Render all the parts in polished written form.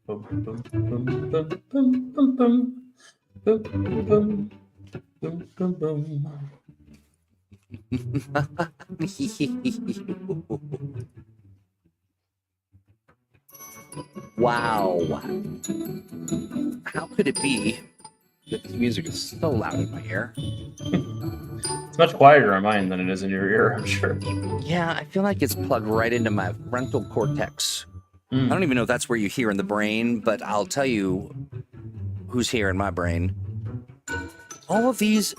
Boom, boom, boom, boom, boom, boom, boom, boom, boom, boom, boom, boom. Wow. How could it be that this music is so loud in my ear? It's much quieter on mine than it is in your ear, I'm sure. Yeah, I feel like it's plugged right into my frontal cortex. I don't even know if that's where you hear in the brain, but I'll tell you who's here in my brain. All of these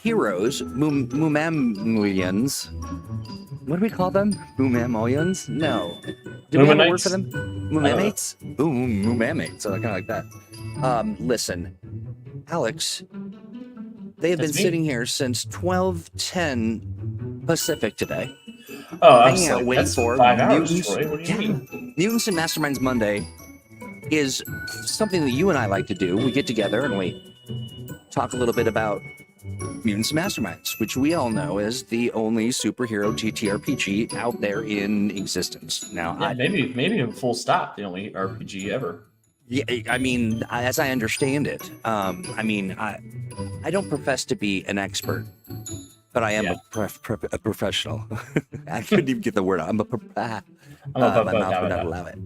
heroes, Mumamians. What do we call them? Mumamolians? No. Do we have a word for them? Mumamates? Ooh, Mumamates. I kind of like that. Listen, Alex, they have been sitting here since 12:10 Pacific today. Oh, I hanging was out like, waiting that's for 5 hours, Mutants. Troy. What do you mean? Mutants and Masterminds Monday is something that you and I like to do. We get together and we talk a little bit about Mutants and Masterminds, which we all know is the only superhero TTRPG out there in existence. Now, Yeah, maybe a full stop, the only RPG ever. Yeah, I mean, as I understand it, I don't profess to be an expert, but I am a professional. I couldn't even get the word out. I'm a my mouth would not allow it.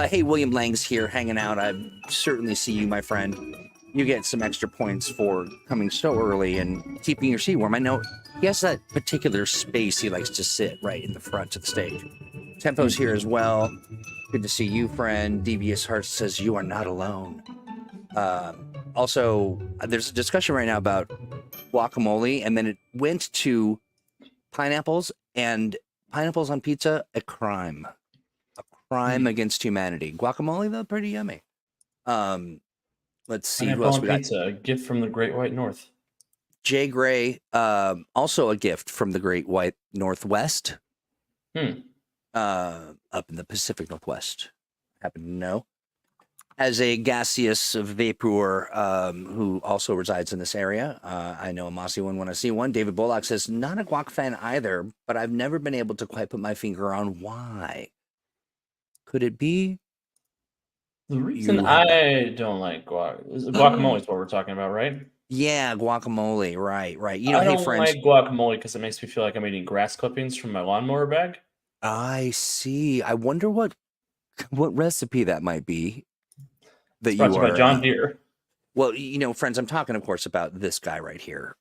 Hey, William Lang's here hanging out. I certainly see you, my friend. You get some extra points for coming so early and keeping your seat warm. I know he has that particular space he likes to sit right in the front of the stage. Tempo's here as well. Good to see you, friend. Devious Heart says you are not alone. Also, there's a discussion right now about guacamole, and then it went to pineapples, and pineapples on pizza, a crime against humanity. Guacamole, though, pretty yummy. Let's see Pineapple who else on we got. pizza, a gift from the Great White North. Jay Gray, also a gift from the Great White Northwest. Up in the Pacific Northwest. Happen to know. As a gaseous vapor who also resides in this area, I know a mossy one when I see one. David Bullock says, not a guac fan either, but I've never been able to quite put my finger on why. Could it be? The reason I don't like guacamole is what we're talking about, right? Yeah, guacamole. Right. You know, I hey, don't friends. like guacamole because it makes me feel like I'm eating grass clippings from my lawnmower bag. I see. I wonder what recipe that might be. That it's brought you to you are by John Deere. Well, you know, friends, I'm talking, of course, about this guy right here.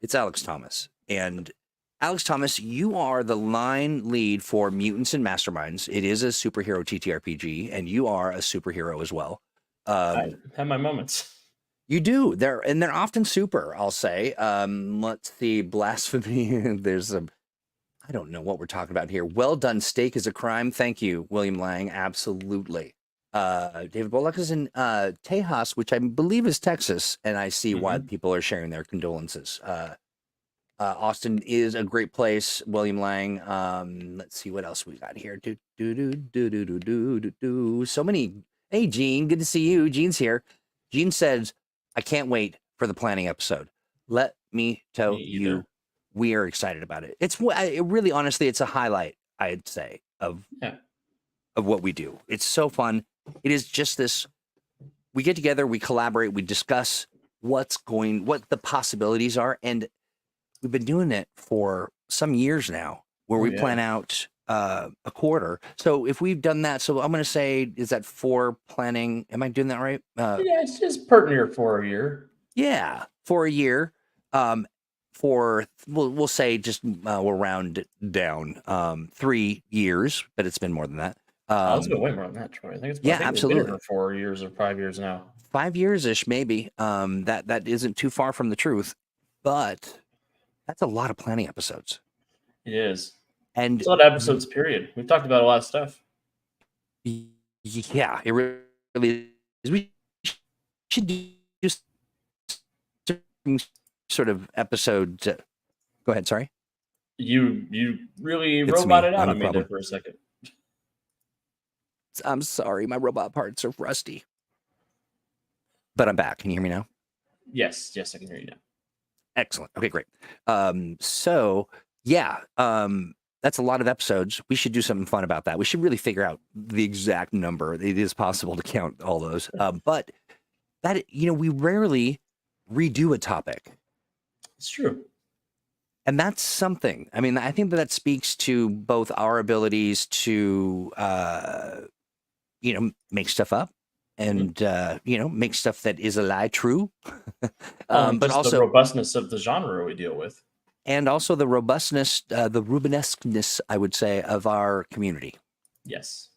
It's Alex Thomas. And Alex Thomas, you are the line lead for Mutants and Masterminds. It is a superhero TTRPG, and you are a superhero as well. I have my moments. You do. They're often super, I'll say. Let's see, blasphemy. There's a, I don't know what we're talking about here. Well done steak is a crime. Thank you, William Lang. Absolutely. David Bullock is in Tejas, which I believe is Texas, and I see why people are sharing their condolences. Austin is a great place. William Lang. Let's see what else we got here. So many. Hey, Gene, good to see you. Gene's here. Gene says, "I can't wait for the planning episode. Let me tell you, we are excited about it. It really, honestly, it's a highlight, I'd say, of what we do. It's so fun. It is just this, we get together, we collaborate, we discuss what the possibilities are. And we've been doing it for some years now where we plan out a quarter. So if we've done that, so I'm going to say, is that 4 planning? Am I doing that right? Yeah, it's just pertinent for a year. Yeah, for a year. We'll say just we'll round it down 3 years, but it's been more than that. It's been way more than that, Troy. I think it's absolutely been for 4 years or 5 years now. 5 years-ish, maybe. That isn't too far from the truth, but that's a lot of planning episodes. It is. And it's a lot of episodes, period. We've talked about a lot of stuff. Yeah, it really is. We should do sort of episodes. Go ahead, sorry. You really roboted out on me there for a second. I'm sorry, my robot parts are rusty. But I'm back. Can you hear me now? Yes, I can hear you now. Excellent. Okay, great. So yeah, That's a lot of episodes. We should do something fun about that. We should really figure out the exact number. It is possible to count all those. But that, we rarely redo a topic. It's true. And that's something. I mean, I think that speaks to both our abilities to, make stuff up and, make stuff that is a lie true. But also the robustness of the genre we deal with. And also the robustness, the Rubenesqueness, I would say, of our community. Yes.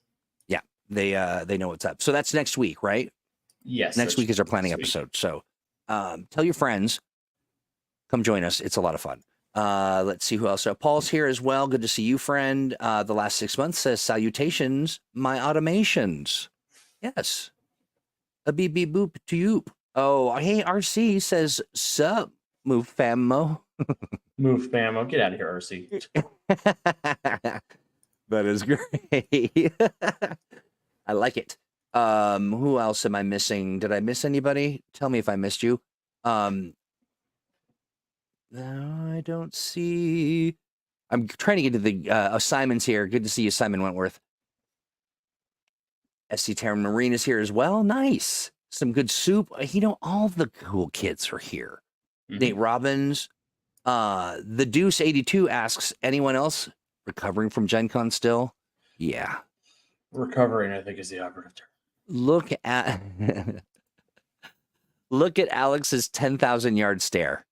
Yeah, they know what's up. So that's next week, right? Yes. Next week is our planning episode. So tell your friends, come join us. It's a lot of fun. Let's see who else. Paul's here as well. Good to see you, friend. The last 6 months says, salutations, my automations. Yes. A beep beep boop to you. Oh, hey, RC says, sup, move famo. Move famo. Get out of here, RC. That is great. I like it. Who else am I missing? Did I miss anybody? Tell me if I missed you. No, I don't see. I'm trying to get to the Simon's here. Good to see you, Simon Wentworth. SC Terran Marine is here as well. Nice. Some good soup. All the cool kids are here. Mm-hmm. Nate Robbins. The Deuce 82 asks, anyone else recovering from Gen Con still? Yeah. Recovering, I think, is the operative term. Look at Alex's 10,000 yard stare.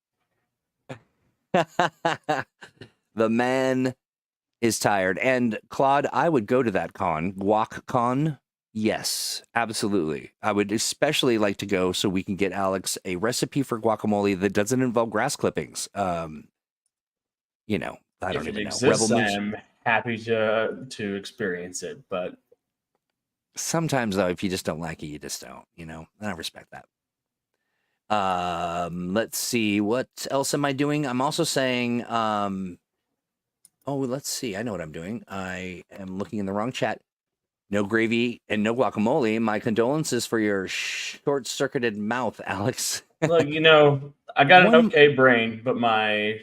The man is tired. And Claude, I would go to that con, Guac Con. Yes, absolutely. I would especially like to go so we can get Alex a recipe for guacamole that doesn't involve grass clippings. I don't even know. I am happy to experience it, but sometimes though, if you just don't like it, you just don't. And I respect that. Let's see, what else am I doing? I'm also saying, let's see. I know what I'm doing. I am looking in the wrong chat. No gravy and no guacamole. My condolences for your short-circuited mouth, Alex. Look, I got an okay brain, but my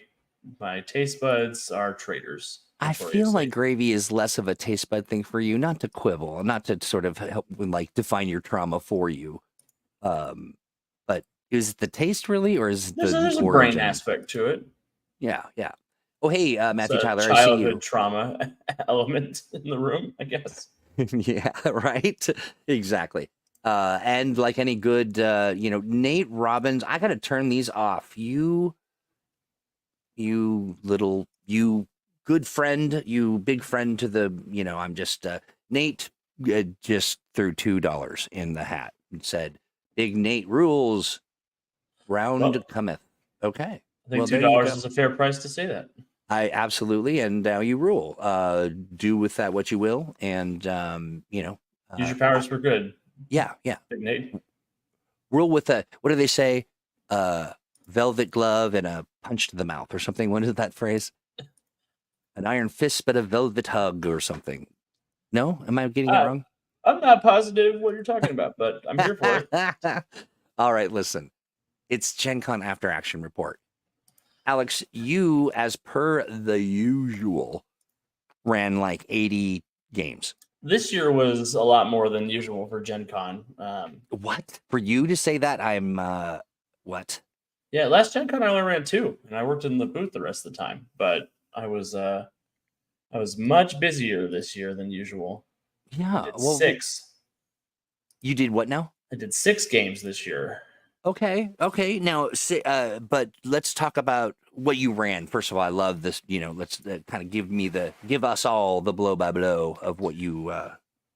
taste buds are traitors. I feel like gravy is less of a taste bud thing for you, not to quibble, not to sort of help define your trauma for you. But is it the taste really, or is there's a brain aspect to it? Yeah. Oh, hey, Matthew Tyler, childhood I see you. Trauma element in the room, I guess. Yeah, right. Exactly. And like any good, Nate Robbins, I got to turn these off. You good friend, you big friend to the, I'm just, Nate just threw $2 in the hat and said, Big Nate rules, round cometh. Okay. I think $2 is a fair price to say that. I absolutely, and now you rule. Do with that what you will, and use your powers for good. Yeah. Big Nate. Rule with a, what do they say? Velvet glove and a punch to the mouth, or something. What is that phrase? An iron fist, but a velvet hug, or something. No, am I getting it wrong? I'm not positive what you're talking about, but I'm here for it. All right, listen. It's Gen Con After Action Report. Alex, you, as per the usual, ran like 80 games. This year was a lot more than usual for Gen Con. What? For you to say that, I'm, what? Yeah, last Gen Con I only ran 2, and I worked in the booth the rest of the time. But I was much busier this year than usual. Yeah, 6. You did what now? I did 6 games this year. Okay. Now, but let's talk about what you ran. First of all, I love this. Let's kind of give us all the blow by blow of what you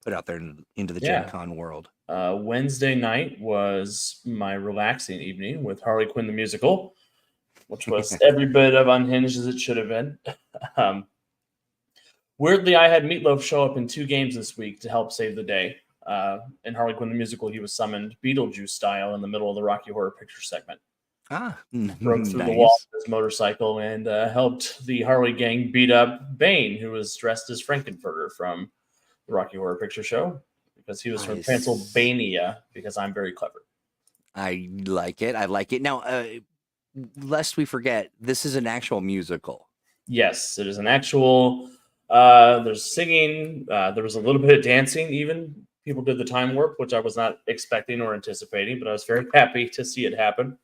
put out there into the Gen Con world. Wednesday night was my relaxing evening with Harley Quinn the musical, which was every bit of unhinged as it should have been. Weirdly, I had Meatloaf show up in 2 games this week to help save the day. In Harley Quinn the musical, he was summoned Beetlejuice style in the middle of the Rocky Horror Picture segment. Broke through the wall with his motorcycle and helped the Harley gang beat up Bane, who was dressed as Frankenfurter from the Rocky Horror Picture Show, because he was from Transylvania, because I'm very clever. I like it. Now, lest we forget, this is an actual musical. Yes, it is an actual There's singing. There was a little bit of dancing. Even people did the time warp, which I was not expecting or anticipating, but I was very happy to see it happen.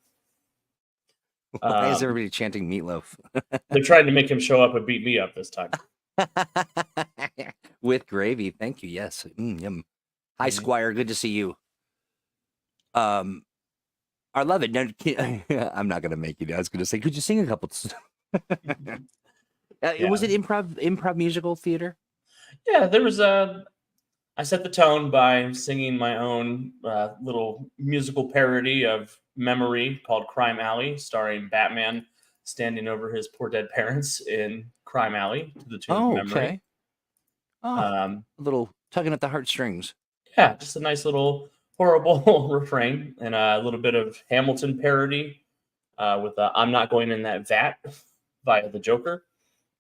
Why is everybody chanting Meatloaf? They're trying to make him show up and beat me up this time. With gravy. Thank you. Yes. Yum. Hi, Squire. Good to see you. I love it. No, I'm not going to make you. I was going to say, could you sing a couple? Was it improv musical theater? Yeah, there was I set the tone by singing my own little musical parody of Memory called Crime Alley, starring Batman standing over his poor dead parents in Crime Alley to the tune of Memory. Okay. A little tugging at the heartstrings. Yeah, just a nice little horrible refrain and a little bit of Hamilton parody with I'm Not Going in That Vat via the Joker.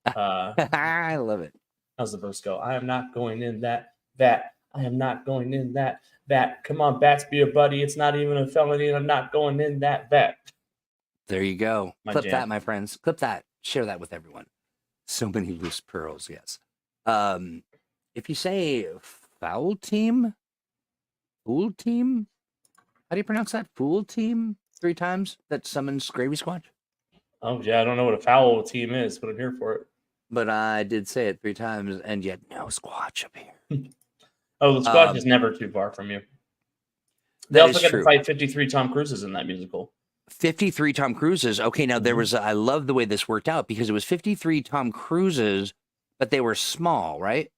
I love it. How's the verse go? I am not going in that vat. I am not going in that vat. Come on, bats, be a buddy. It's not even a felony, and I'm not going in that vat. There you go. Clip that, my friends. Clip that. Share that with everyone. So many loose pearls, yes. If you say foul team, how do you pronounce that? Fool team 3 times that summons Gravy Squatch? Oh, yeah, I don't know what a foul team is, but I'm here for it. But I did say it 3 times, and yet no Squatch up here. Oh, the Squatch is never too far from you. They also got to fight 53 Tom Cruises in that musical. 53 Tom Cruises. Okay, now there was, I love the way this worked out because it was 53 Tom Cruises, but they were small, right?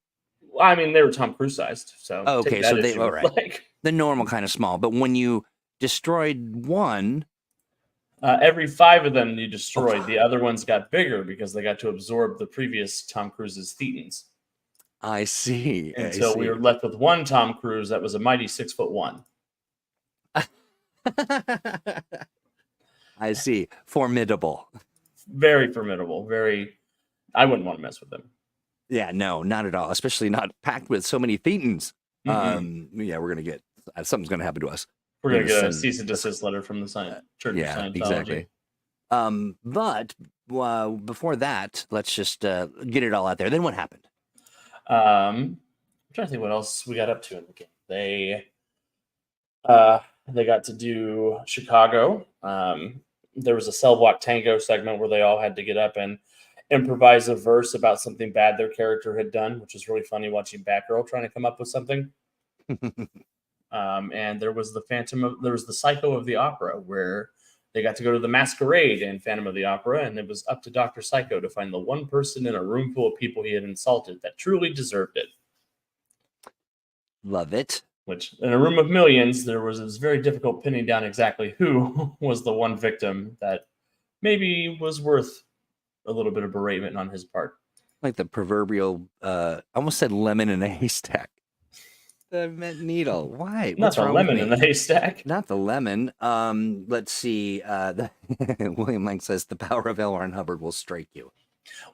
Well, I mean, they were Tom Cruise sized. So okay, so they were right. The normal kind of small. But when you destroyed one, every 5 of them you destroyed. The other ones got bigger because they got to absorb the previous Tom Cruise's thetans. I see. Until we were left with one Tom Cruise that was a mighty 6'1". I see. Formidable. Very formidable. Very. I wouldn't want to mess with them. Yeah, no, not at all. Especially not packed with so many thetans. Yeah, we're gonna get something's gonna happen to us. We're gonna get a cease and desist letter from the Church of Scientology. Exactly. But before that, let's just get it all out there. Then what happened? I'm trying to think what else we got up to in the game. They got to do Chicago. There was a Cell Block Tango segment where they all had to get up and improvise a verse about something bad their character had done, which was really funny watching Batgirl trying to come up with something. And there was the Psycho of the Opera, where they got to go to the masquerade in Phantom of the Opera, and it was up to Dr. Psycho to find the one person in a room full of people he had insulted that truly deserved it. Love it. Which, in a room of millions, it was very difficult pinning down exactly who was the one victim that maybe was worth a little bit of beratement on his part. Like the proverbial, I almost said lemon in a haystack. I meant needle. Why? Not the lemon in the haystack. Not the lemon. Let's see. William Lang says the power of L. Ron Hubbard will strike you.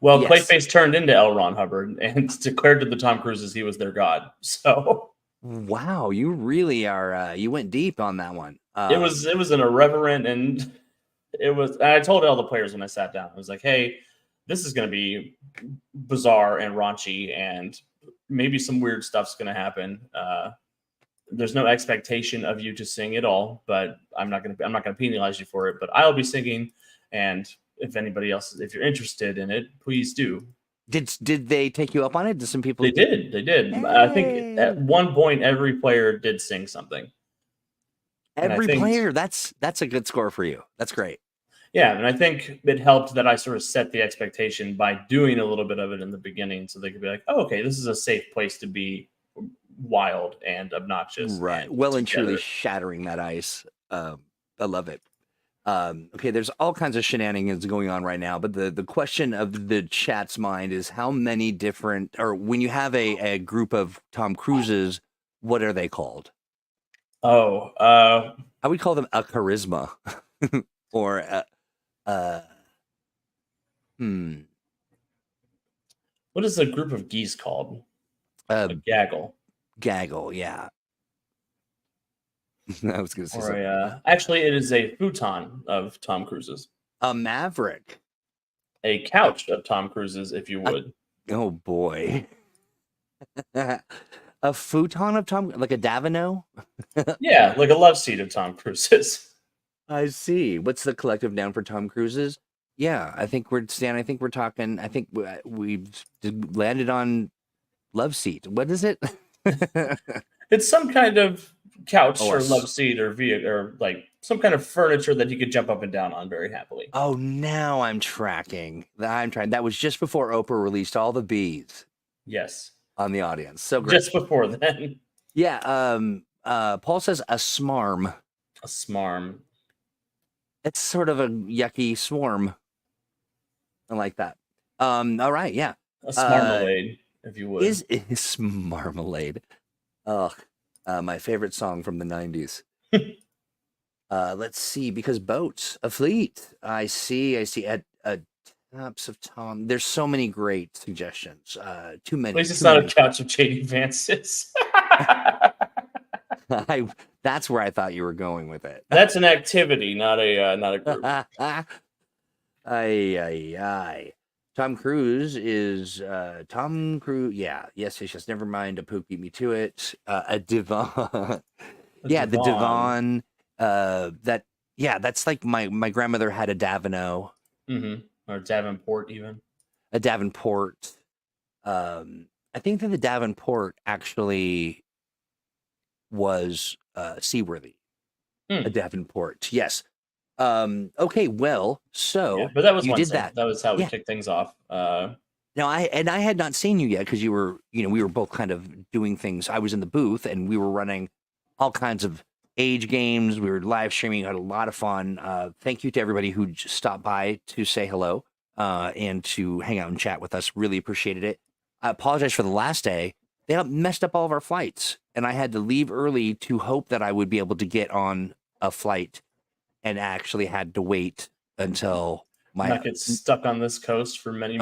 Well, yes. Clayface turned into L. Ron Hubbard and declared to the Tom Cruises he was their god. So. Wow, you really are. You went deep on that one. It was an irreverent, and I told all the players when I sat down, I was like, "Hey, this is going to be bizarre and raunchy, and maybe some weird stuff's going to happen. There's no expectation of you to sing at all, but I'm not going to penalize you for it. But I'll be singing, and if anybody else, if you're interested in it, please do." Did they take you up on it? Did some people? They did. Hey. I think at one point every player did sing something. Every player. That's a good score for you. That's great. Yeah, and I think it helped that I sort of set the expectation by doing a little bit of it in the beginning, so they could be like, "Oh, okay, this is a safe place to be wild and obnoxious." Right. Well and truly shattering that ice. I love it. Okay, there's all kinds of shenanigans going on right now, but the question of the chat's mind is how many different, or when you have a group of Tom Cruises, what are they called? Oh, I would call them a charisma or What is a group of geese called? A gaggle. Gaggle, yeah. I was going to say actually, it is a futon of Tom Cruise's. A maverick. A couch of Tom Cruise's, if you would. Oh boy. A futon of Tom, like a Davino? Yeah, like a love seat of Tom Cruise's. I see. What's the collective noun for Tom Cruise's? Yeah, I think we're Stan. I think we're talking. I think we've landed on love seat. What is it? It's some kind of couch Oh, or love seat or vehicle or like some kind of furniture that he could jump up and down on very happily. Oh, now I'm tracking. I'm trying. That was just before Oprah released all the bees. Yes. On the audience. So great. Just before then. Yeah. Paul says a smarm. A smarm. It's sort of a yucky swarm. I like that. All right. Yeah. A smarmalade, if you would. Is marmalade. Oh, my favorite song from the 90s. Let's see, because boats, a fleet. I see at Taps of Tom. There's so many great suggestions. Too many. At least it's not a couch of J.D. Vance's. That's where I thought you were going with it. That's an activity, not a group. Aye. Tom Cruise is Tom Cruise. Yeah, yes. Never mind. A poop beat me to it. A divan. The divan. That's like my grandmother had a Davino. Mm-hmm. Or Davenport, even. A Davenport. I think that the Davenport actually was seaworthy. A Davenport, yes. Okay, well, so yeah, but that was you did that. That was how we kicked things off. Now I had not seen you yet because you were, we were both kind of doing things. I was in the booth and we were running all kinds of age games. We were live streaming, had a lot of fun. Thank you to everybody who just stopped by to say hello and to hang out and chat with us. Really appreciated it. I apologize for the last day. They messed up all of our flights and I had to leave early to hope that I would be able to get on a flight, and actually had to wait until not get stuck on this coast for many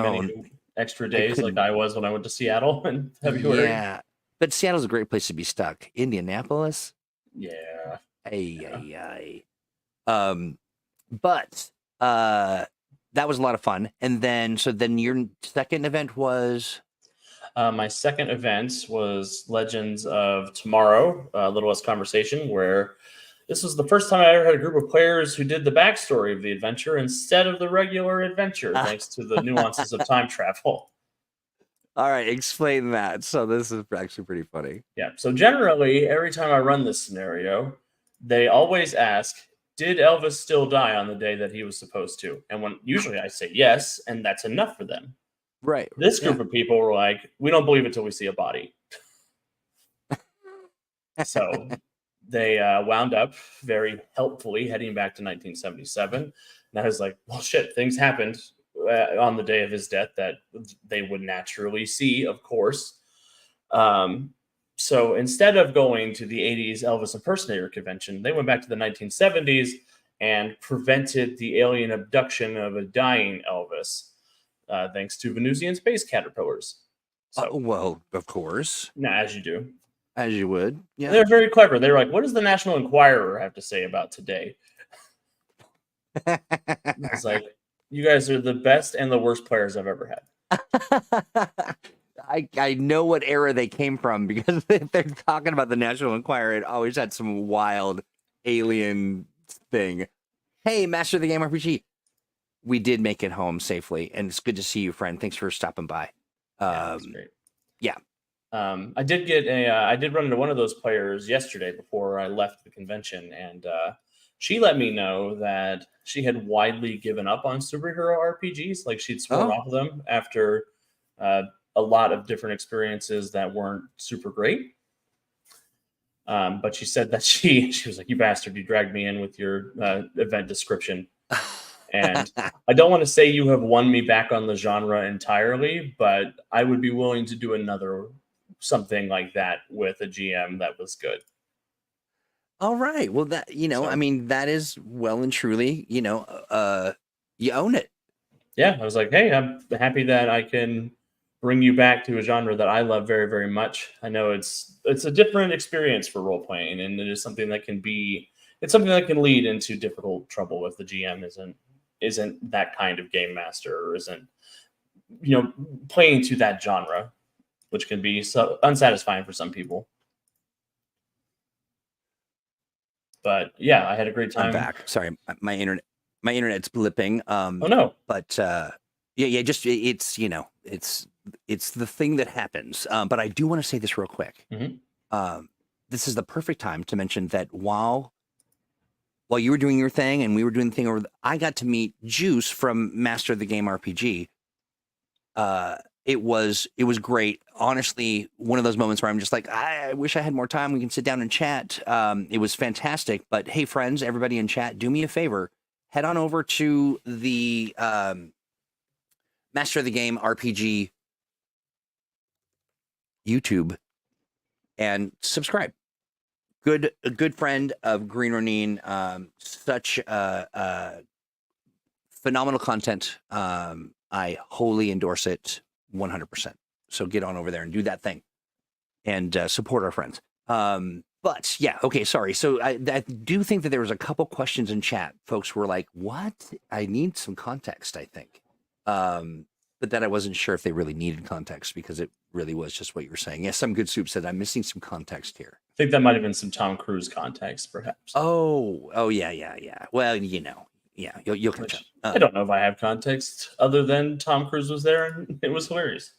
extra days like I was when I went to Seattle in February. Yeah, but Seattle's a great place to be stuck. Indianapolis? Yeah. But that was a lot of fun. And then your second event was? My second event was Legends of Tomorrow, Little West Conversation, where this was the first time I ever had a group of players who did the backstory of the adventure instead of the regular adventure, thanks to the nuances of time travel. All right, explain that. So this is actually pretty funny. Yeah, so generally, every time I run this scenario, they always ask, did Elvis still die on the day that he was supposed to? And when usually I say yes, and that's enough for them. Right. This group of people were like, we don't believe it till we see a body. So they wound up very helpfully heading back to 1977. And I was like, well, shit, things happened on the day of his death that they would naturally see, of course. So instead of going to the 80s Elvis impersonator convention, they went back to the 1970s and prevented the alien abduction of a dying Elvis, thanks to Venusian space caterpillars. So, well, of course. As you do. As you would. Yeah. They're very clever. They were like, what does the National Enquirer have to say about today? It's like, you guys are the best and the worst players I've ever had. I know what era they came from because if they're talking about the National Enquirer, it always had some wild alien thing. Hey, Master of the Game RPG. We did make it home safely, and it's good to see you, friend. Thanks for stopping by. That's great. Yeah. I did run into one of those players yesterday before I left the convention, and she let me know that she had widely given up on superhero RPGs. Like she'd sworn off of them after a lot of different experiences that weren't super great. But she said that she was like, you bastard, you dragged me in with your event description. And I don't want to say you have won me back on the genre entirely, but I would be willing to do something like that with a GM that was good. All right. Well, that, I mean, that is well and truly, you own it. Yeah. I was like, hey, I'm happy that I can bring you back to a genre that I love very, very much. I know it's a different experience for role playing, and it is something that can lead into difficult trouble if the GM isn't that kind of game master or isn't playing to that genre, which can be so unsatisfying for some people. But yeah, I had a great time. I'm back. Sorry, my internet's blipping. Oh no! But yeah, just it's the thing that happens. But I do want to say this real quick. Mm-hmm. This is the perfect time to mention that while you were doing your thing and we were doing the thing I got to meet Juice from Master of the Game RPG. It was great. Honestly, one of those moments where I'm just like, I wish I had more time. We can sit down and chat. It was fantastic. But hey, friends, everybody in chat, do me a favor. Head on over to the Master of the Game RPG YouTube and subscribe. A good friend of Green Ronin. Such phenomenal content. I wholly endorse it 100%. So get on over there and do that thing and support our friends. But yeah, okay, sorry. So I do think that there was a couple questions in chat. Folks were like, what? I need some context, I think. But then I wasn't sure if they really needed context because it really was just what you were saying. Yes, some good soup said, I'm missing some context here. I think that might have been some Tom Cruise context, perhaps. Oh, yeah. Well, yeah, you'll catch up. I don't know if I have context other than Tom Cruise was there and it was hilarious.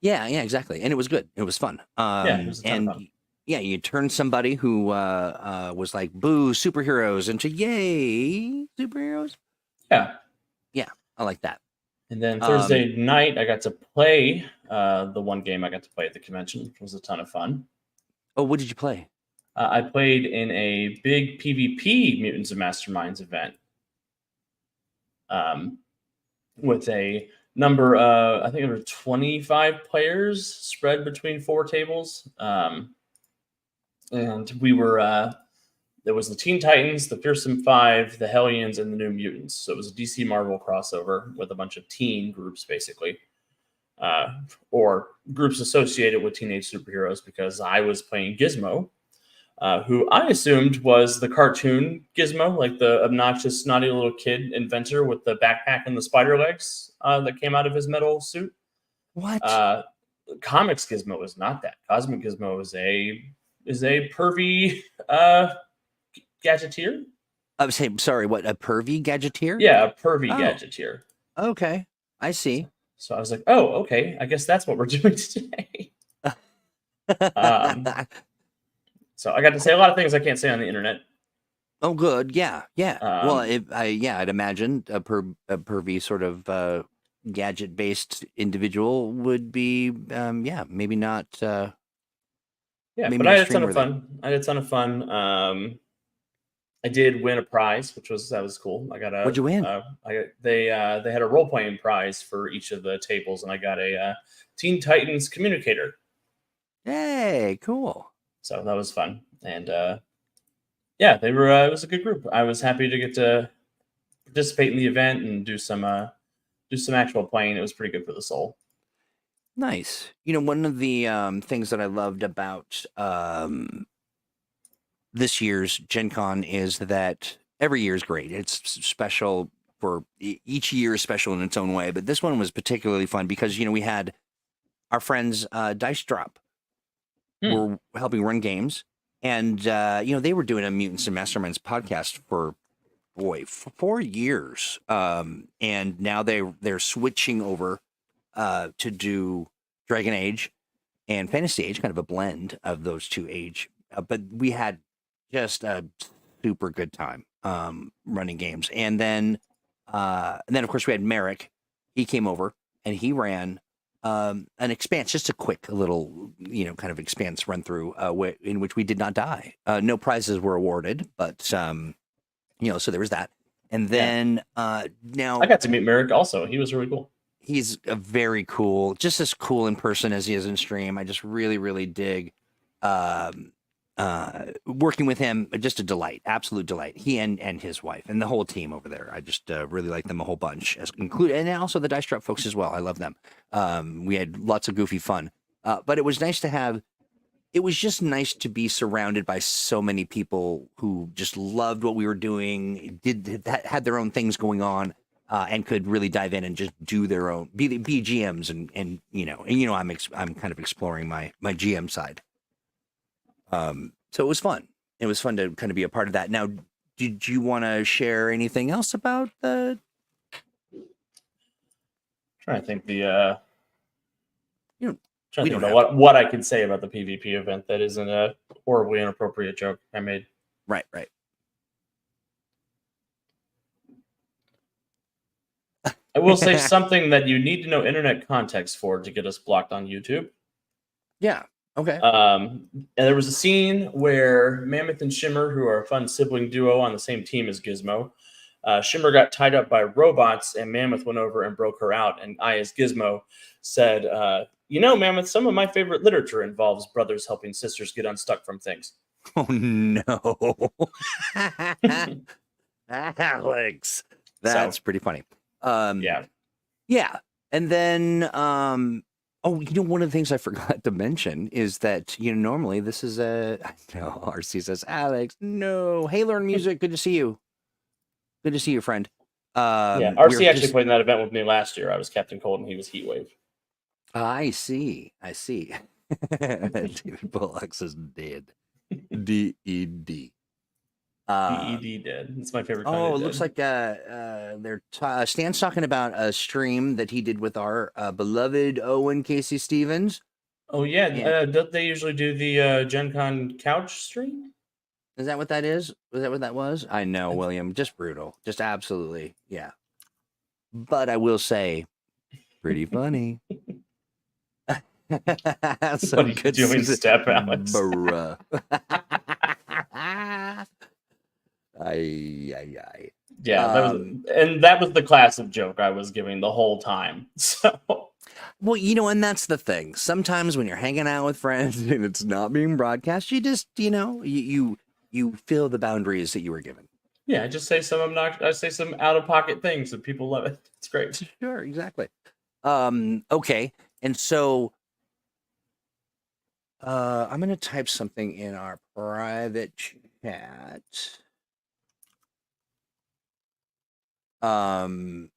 Yeah, exactly. And it was good. It was fun. It was a ton of fun. Yeah, you turned somebody who was like, boo, superheroes into yay, superheroes. Yeah. Yeah, I like that. And then Thursday night, I got to play the one game I got to play at the convention, which was a ton of fun. Oh, what did you play? I played in a big PvP Mutants and Masterminds event with a number, I think there were 25 players spread between 4 tables. And we were, there was the Teen Titans, the Fearsome Five, the Hellions, and the New Mutants. So it was a DC Marvel crossover with a bunch of teen groups, basically. Or groups associated with teenage superheroes, because I was playing Gizmo, who I assumed was the cartoon Gizmo, like the obnoxious, snotty little kid inventor with the backpack and the spider legs that came out of his metal suit. What? Comics Gizmo is not that. Cosmic Gizmo is a pervy gadgeteer. I was saying, sorry, what, a pervy gadgeteer? Yeah, a pervy gadgeteer. Okay, I see. So I was like, oh, okay, I guess that's what we're doing today. So I got to say a lot of things I can't say on the internet. Oh, good. Yeah. Well, I'd imagine a pervy sort of gadget-based individual would be, maybe not. But I had a ton of fun. I did win a prize, that was cool. I got a. What'd you win? They had a role playing prize for each of the tables, and I got a Teen Titans communicator. Hey, cool. So that was fun, and they were. It was a good group. I was happy to get to participate in the event and do some actual playing. It was pretty good for the soul. Nice. One of the things that I loved about this year's Gen Con is that every year is great. It's special for each year is special in its own way, but this one was particularly fun because we had our friends Dice Drop were helping run games, and they were doing a Mutants and Masterminds podcast for 4 years, and now they're switching over to do Dragon Age and Fantasy Age, kind of a blend of those two age. But we had just a super good time running games, and then of course we had Merrick. He came over and he ran an Expanse, just a little kind of Expanse run through in which we did not die. No prizes were awarded, but so there was that. And then now I got to meet Merrick also. He was really cool. He's a very cool, just as cool in person as he is in stream. I just really, really dig working with him. Just a delight, absolute delight. He and his wife and the whole team over there. I just really like them a whole bunch, and also the Dice Drop folks as well. I love them. We had lots of goofy fun, but it was nice to have. It was just nice to be surrounded by so many people who just loved what we were doing, had their own things going on. and could really dive in and just do their own, be GMs and I'm kind of exploring my GM side. So it was fun. It was fun to kind of be a part of that. Now, did you want to share anything else about the? Trying to think We don't know have what I could say about the PvP event that isn't a horribly inappropriate joke I made. Right. I will say something that you need to know internet context for to get us blocked on YouTube. Yeah. Okay. And there was a scene where Mammoth and Shimmer, who are a fun sibling duo on the same team as Gizmo, Shimmer got tied up by robots, and Mammoth went over and broke her out. And I, as Gizmo, said, Mammoth, some of my favorite literature involves brothers helping sisters get unstuck from things. Oh, no. Alex. That's pretty funny. Yeah. And then, one of the things I forgot to mention is that, normally this is RC says, Alex, no. Hey, Learn Music. Good to see you. Good to see you, friend. RC actually played in that event with me last year. I was Captain Cold and he was Heatwave. I see. David Bullock is dead. D-E-D. DED dead. It's my favorite kind of it dead. looks like Stan's talking about a stream that he did with our beloved Owen Casey Stevens. Oh, yeah. Don't they usually do the Gen Con couch stream? Is that what that is? Was that what that was? I know, William. Just brutal. Just absolutely. Yeah. But I will say, pretty funny. So what are you doing, Step Alex? Bruh. Aye. Yeah, that was the class of joke I was giving the whole time. So, well, and that's the thing. Sometimes when you're hanging out with friends and it's not being broadcast, you just, you feel the boundaries that you were given. Yeah, I just say some out of pocket things and people love it. It's great. Sure, exactly. Okay, and so I'm gonna type something in our private chat. Hold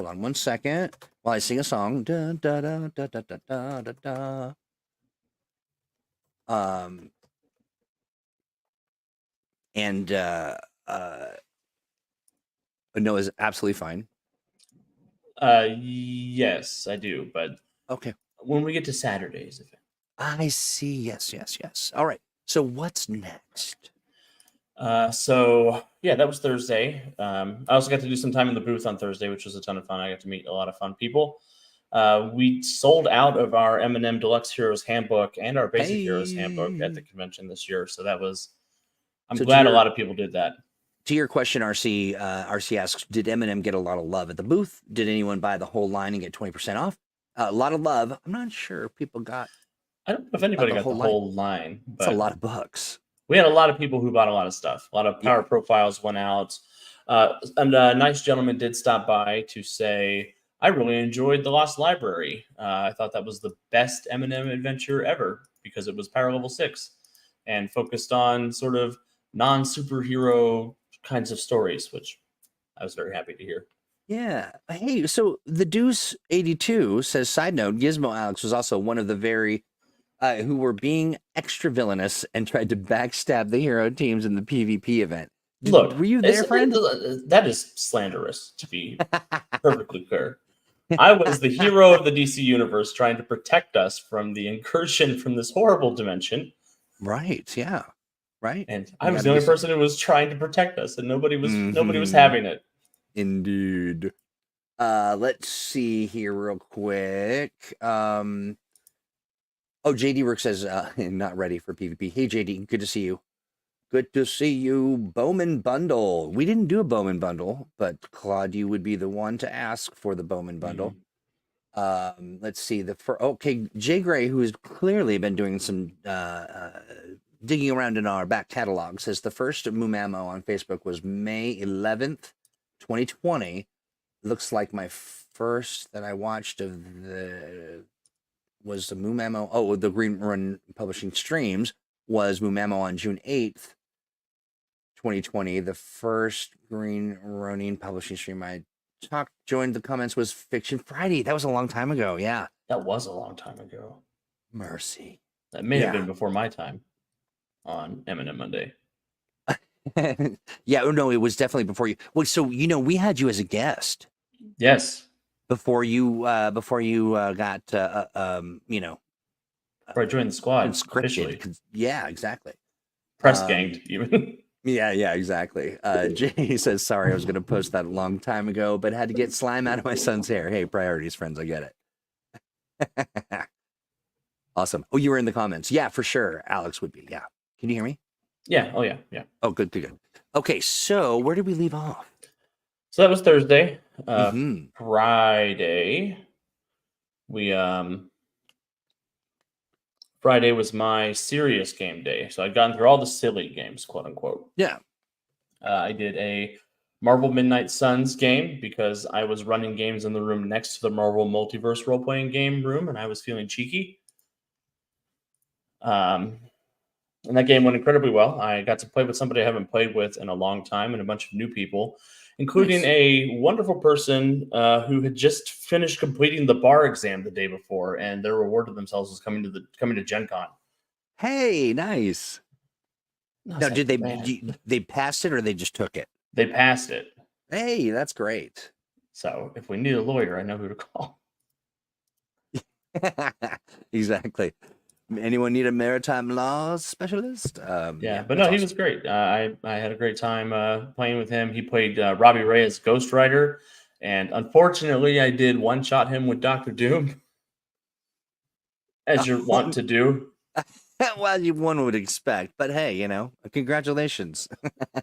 on 1 second while I sing a song. Da, da, da, da, da, da, da, da. No is absolutely fine. Yes, I do, but okay. When we get to Saturday's event. I see. Yes. All right. So what's next? That was Thursday. I also got to do some time in the booth on Thursday, which was a ton of fun. I got to meet a lot of fun people. We sold out of our M&M Deluxe Heroes Handbook and our Basic Heroes Handbook at the convention this year. So I'm glad a lot of people did that. To your question, RC asks, did M&M get a lot of love at the booth? Did anyone buy the whole line and get 20% off? A lot of love. I'm not sure if people got. I don't know if anybody got the whole line. That's a lot of bucks. We had a lot of people who bought a lot of stuff. A lot of power profiles went out. And a nice gentleman did stop by to say, I really enjoyed The Lost Library. I thought that was the best M&M adventure ever because it was power level 6 and focused on sort of non-superhero kinds of stories, which I was very happy to hear. Yeah. Hey, so the Deuce 82 says, side note, Gizmo Alex was also one of the very who were being extra villainous and tried to backstab the hero teams in the PvP event. Look, were you there, friend? That is slanderous, to be perfectly clear. I was the hero of the DC universe trying to protect us from the incursion from this horrible dimension. Right, yeah. Right. And I was the only person who was trying to protect us, and nobody was having it. Indeed. Let's see here real quick. JD Rook says, not ready for PvP. Hey, JD, good to see you. Good to see you. Bowman Bundle. We didn't do a Bowman Bundle, but Claude, you would be the one to ask for the Bowman Bundle. Let's see. Jay Gray, who has clearly been doing some digging around in our back catalog, says the first Moomamo on Facebook was May 11th, 2020. Looks like my first that I watched was the Moomamo. The Green Run Publishing streams was Moomamo on June 8th. 2020. The first Green Ronin publishing stream I joined the comments was Fiction Friday. That was a long time ago. Yeah. That was a long time ago. Mercy. That may have been before my time on M&M Monday. Yeah, no, it was definitely before you. Well, so we had you as a guest. Yes. Before you got before I joined the squad officially. Yeah, exactly. Press ganged even. Yeah, exactly. Jay says, sorry, I was going to post that a long time ago, but had to get slime out of my son's hair. Hey, priorities, friends. I get it. Awesome. Oh, you were in the comments. Yeah, for sure. Alex would be. Yeah. Can you hear me? Yeah. Oh, yeah. Oh, good. Okay, so where did we leave off? So that was Thursday. Friday, Friday was my serious game day. So I'd gotten through all the silly games, quote unquote. Yeah. I did a Marvel Midnight Suns game because I was running games in the room next to the Marvel Multiverse role-playing game room, and I was feeling cheeky. And that game went incredibly well. I got to play with somebody I haven't played with in a long time and a bunch of new people, including a wonderful person who had just finished completing the bar exam the day before, and their reward to themselves was coming to Gen Con. Hey, nice. Now, did they pass it or they just took it? They passed it. Hey, that's great. So if we need a lawyer, I know who to call. Exactly. Anyone need a maritime law specialist? But no, he was great. I had a great time playing with him. He played Robbie Ray as Ghost Rider, and unfortunately, I did one-shot him with Dr. Doom, as you want to do. Well, one would expect, but hey, congratulations.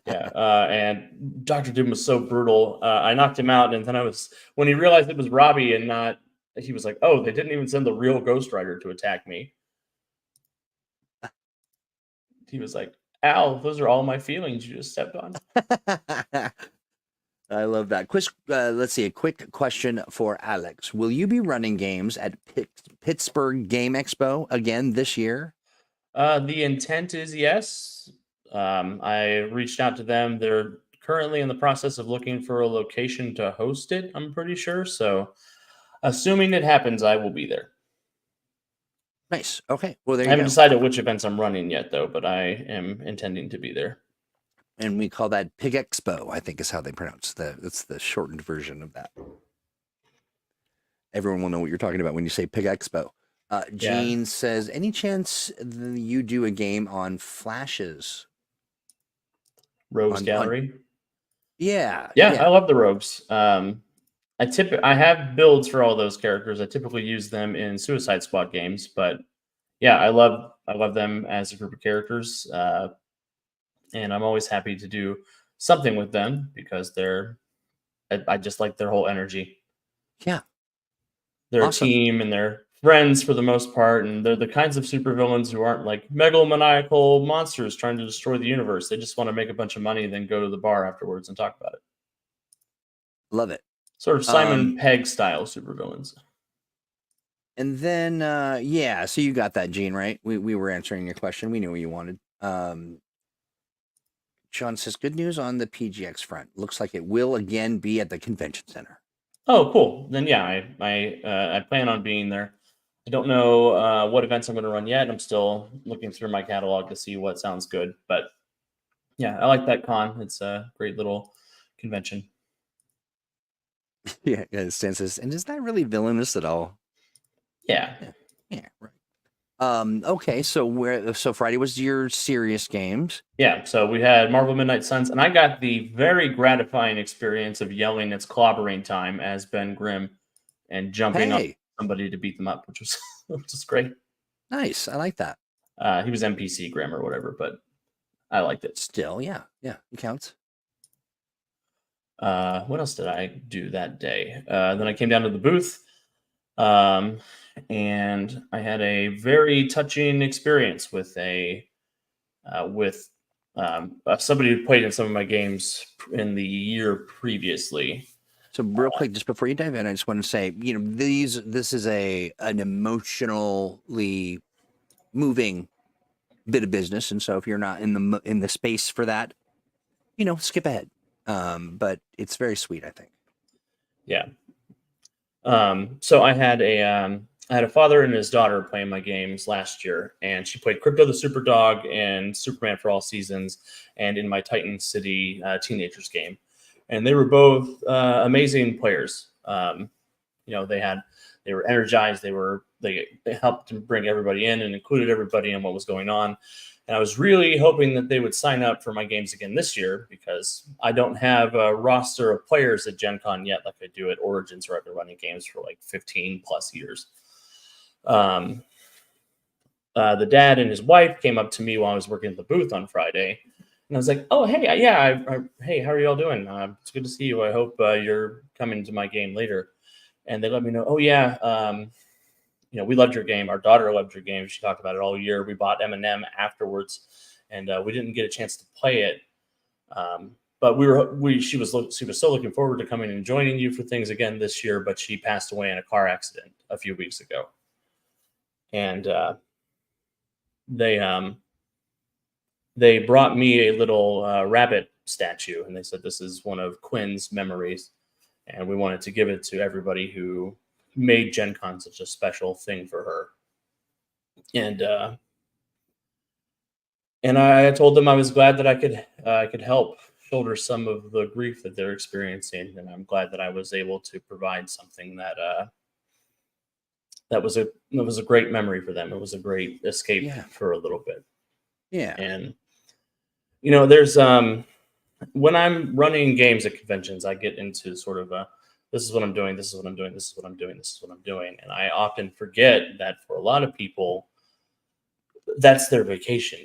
And Dr. Doom was so brutal. I knocked him out, and then when he realized it was Robbie and not, he was like, "Oh, they didn't even send the real Ghost Rider to attack me." He was like, "Al, those are all my feelings you just stepped on." I love that. Let's see, a quick question for Alex. Will you be running games at Pittsburgh Game Expo again this year? The intent is yes. I reached out to them. They're currently in the process of looking for a location to host it, I'm pretty sure. So assuming it happens, I will be there. Nice. Okay. Well, there you go. I haven't decided which events I'm running yet, though, but I am intending to be there. And we call that Pig Expo, I think is how they pronounce that's the shortened version of that. Everyone will know what you're talking about when you say Pig Expo. Gene says, any chance you do a game on Flashes? Rogues Gallery? Yeah. I love the Rogues. I have builds for all those characters. I typically use them in Suicide Squad games, but yeah, I love them as a group of characters. And I'm always happy to do something with them because I just like their whole energy. Yeah. They're a team and they're friends for the most part. And they're the kinds of supervillains who aren't like megalomaniacal monsters trying to destroy the universe. They just want to make a bunch of money and then go to the bar afterwards and talk about it. Love it. Sort of Simon Pegg style supervillains. And then, so you got that, Gene, right? We were answering your question. We knew what you wanted. John says, good news on the PGX front. Looks like it will again be at the convention center. Oh, cool. Then, I plan on being there. I don't know what events I'm going to run yet. I'm still looking through my catalog to see what sounds good. But, yeah, I like that con. It's a great little convention. Yeah, Stan says, and is that really villainous at all? Yeah, right. Okay, so Friday was your serious games. Yeah, so we had Marvel Midnight Suns, and I got the very gratifying experience of yelling "It's clobbering time" as Ben Grimm and jumping on somebody to beat them up, which was great. Nice, I like that. He was NPC Grimm or whatever, but I liked it. Still, yeah, it counts. What else did I do that day? Then I came down to the booth. And I had a very touching experience with somebody who played in some of my games in the year previously. So real quick, just before you dive in, I just want to say, this is an emotionally moving bit of business, and so if you're not in the space for that, skip ahead. But it's very sweet, I think. Yeah. So I had a father and his daughter playing my games last year, and she played Crypto the Superdog and Superman for All Seasons, and in my Titan City Teenagers game, and they were both amazing players. They were energized. They helped to bring everybody in and included everybody in what was going on. And I was really hoping that they would sign up for my games again this year, because I don't have a roster of players at Gen Con yet like I do at Origins, where I've been running games for like 15 plus years. The dad and his wife came up to me while I was working at the booth on Friday. And I was like, oh, hey, hey, how are you all doing? It's good to see you. I hope you're coming to my game later. And they let me know, oh, yeah, we loved your game. Our daughter loved your game. She talked about it all year. We bought M&M afterwards, and we didn't get a chance to play it. But she was so looking forward to coming and joining you for things again this year, but she passed away in a car accident a few weeks ago. And they brought me a little rabbit statue, and they said this is one of Quinn's memories, and we wanted to give it to everybody who made Gen Con such a special thing for her. And I told them I was glad that I could help shoulder some of the grief that they're experiencing, and I'm glad that I was able to provide something that was a great memory for them. It was a great escape for a little bit. Yeah. And there's when I'm running games at conventions, I get into sort of this is what I'm doing, this is what I'm doing, this is what I'm doing, this is what I'm doing. And I often forget that for a lot of people, that's their vacation.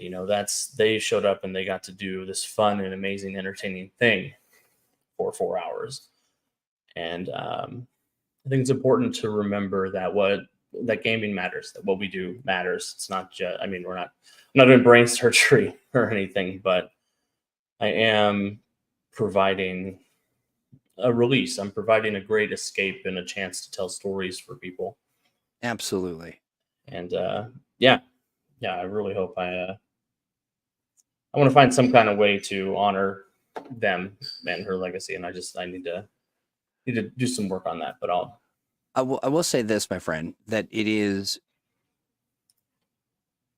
They showed up and they got to do this fun and amazing, entertaining thing for 4 hours. And I think it's important to remember that gaming matters, that what we do matters. It's not just, I'm not doing brain surgery or anything, but I am providing a release. I'm providing a great escape and a chance to tell stories for people. Absolutely. And I really hope I want to find some kind of way to honor them and her legacy. And I need to do some work on that. But I will say this, my friend, that it is,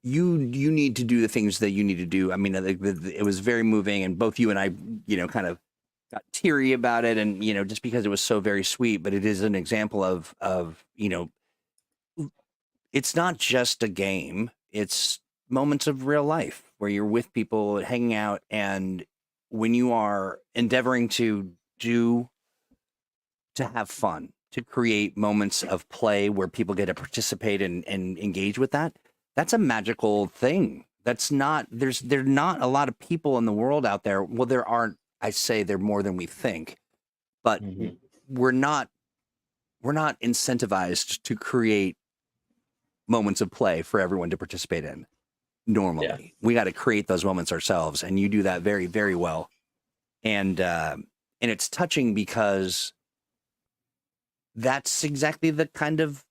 you need to do the things that you need to do. I mean, it was very moving, and both you and I, kind of got teary about it, and just because it was so very sweet. But it is an example of it's not just a game; it's moments of real life where you're with people, hanging out, and when you are endeavoring to have fun, to create moments of play where people get to participate and engage with that. That's a magical thing. There's not a lot of people in the world out there. Well, there aren't. I say there more than we think, but we're not incentivized to create moments of play for everyone to participate in. Normally, we got to create those moments ourselves, and you do that very, very well. And it's touching because that's exactly the kind of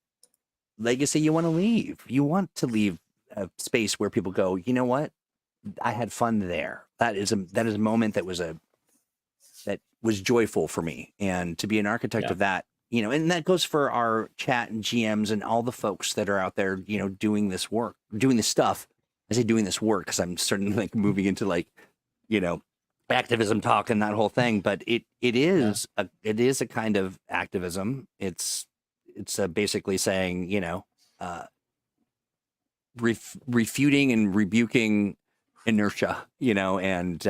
legacy you want to leave. You want to leave a space where people go, you know what? I had fun there. That is a moment that was joyful for me. And to be an architect of that, and that goes for our chat and GMs and all the folks that are out there, doing this work, doing this stuff. I say doing this work because I'm starting to moving into activism talk and that whole thing. But it is a kind of activism. It's basically saying, refuting and rebuking inertia, and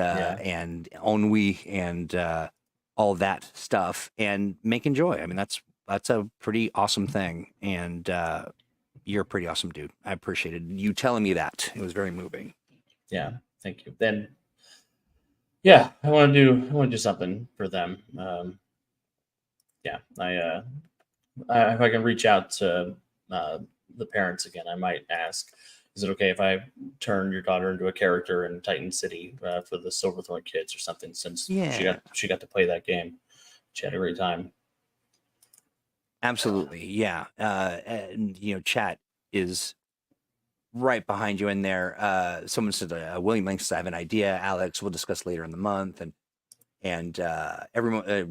ennui and all that stuff, and making joy. I mean, that's a pretty awesome thing. And you're a pretty awesome dude. I appreciated you telling me that. It was very moving. Yeah, thank you. Then, I want to do something for them. If I can reach out to the parents again, I might ask, is it okay if I turn your daughter into a character in Titan City for the Silverthorn kids or something, since she got to play that game. She had a great time. Absolutely. Yeah. And chat is right behind you in there. Someone said, William Link says, I have an idea, Alex, we'll discuss later in the month. And And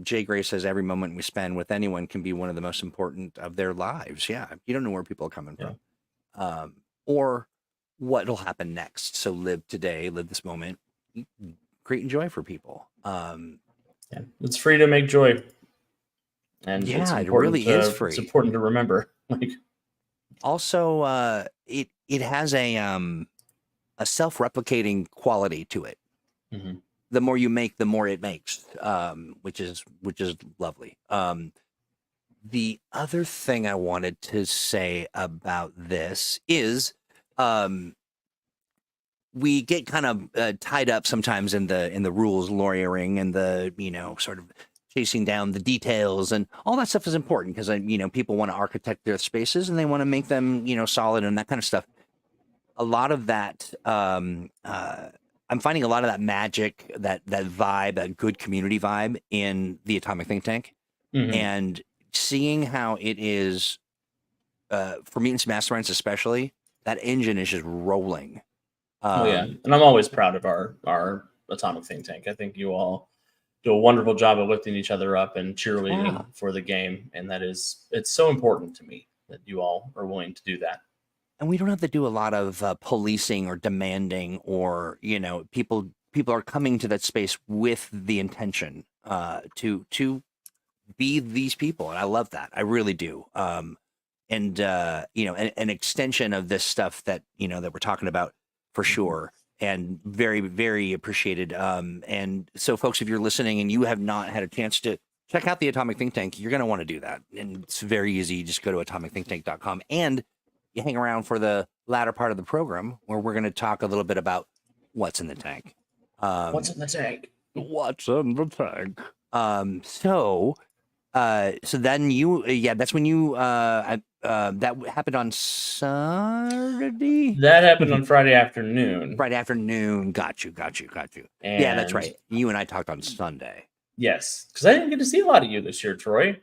Jay Gray says every moment we spend with anyone can be one of the most important of their lives. Yeah, you don't know where people are coming from, or what'll happen next. So live today, live this moment, create joy for people. It's free to make joy, and it really is free. It's important to remember. Like, also, it has a self-replicating quality to it. Mm-hmm. The more you make, the more it makes, which is lovely. The other thing I wanted to say about this is we get kind of tied up sometimes in the rules lawyering and the sort of chasing down the details, and all that stuff is important because people want to architect their spaces and they want to make them solid and that kind of stuff. A lot of that I'm finding a lot of that magic, that vibe, that good community vibe in the Atomic Think Tank, and seeing how it is for Mutants and Masterminds especially, that engine is just rolling. And I'm always proud of our Atomic Think Tank. I think you all do a wonderful job of lifting each other up and cheerleading for the game, and it's so important to me that you all are willing to do that. And we don't have to do a lot of policing or demanding, or people are coming to that space with the intention to be these people, and I love that. I really do. And an extension of this stuff that that we're talking about for sure, and very, very appreciated. And so, folks, if you're listening and you have not had a chance to check out the Atomic Think Tank, you're going to want to do that, and it's very easy. You just go to atomicthinktank.com and you hang around for the latter part of the program where we're going to talk a little bit about what's in the tank. What's in the tank? What's in the tank? So then that's when you that happened on Saturday. That happened on Friday afternoon. Friday afternoon. Got you. And yeah, that's right. You and I talked on Sunday. Yes, because I didn't get to see a lot of you this year, Troy.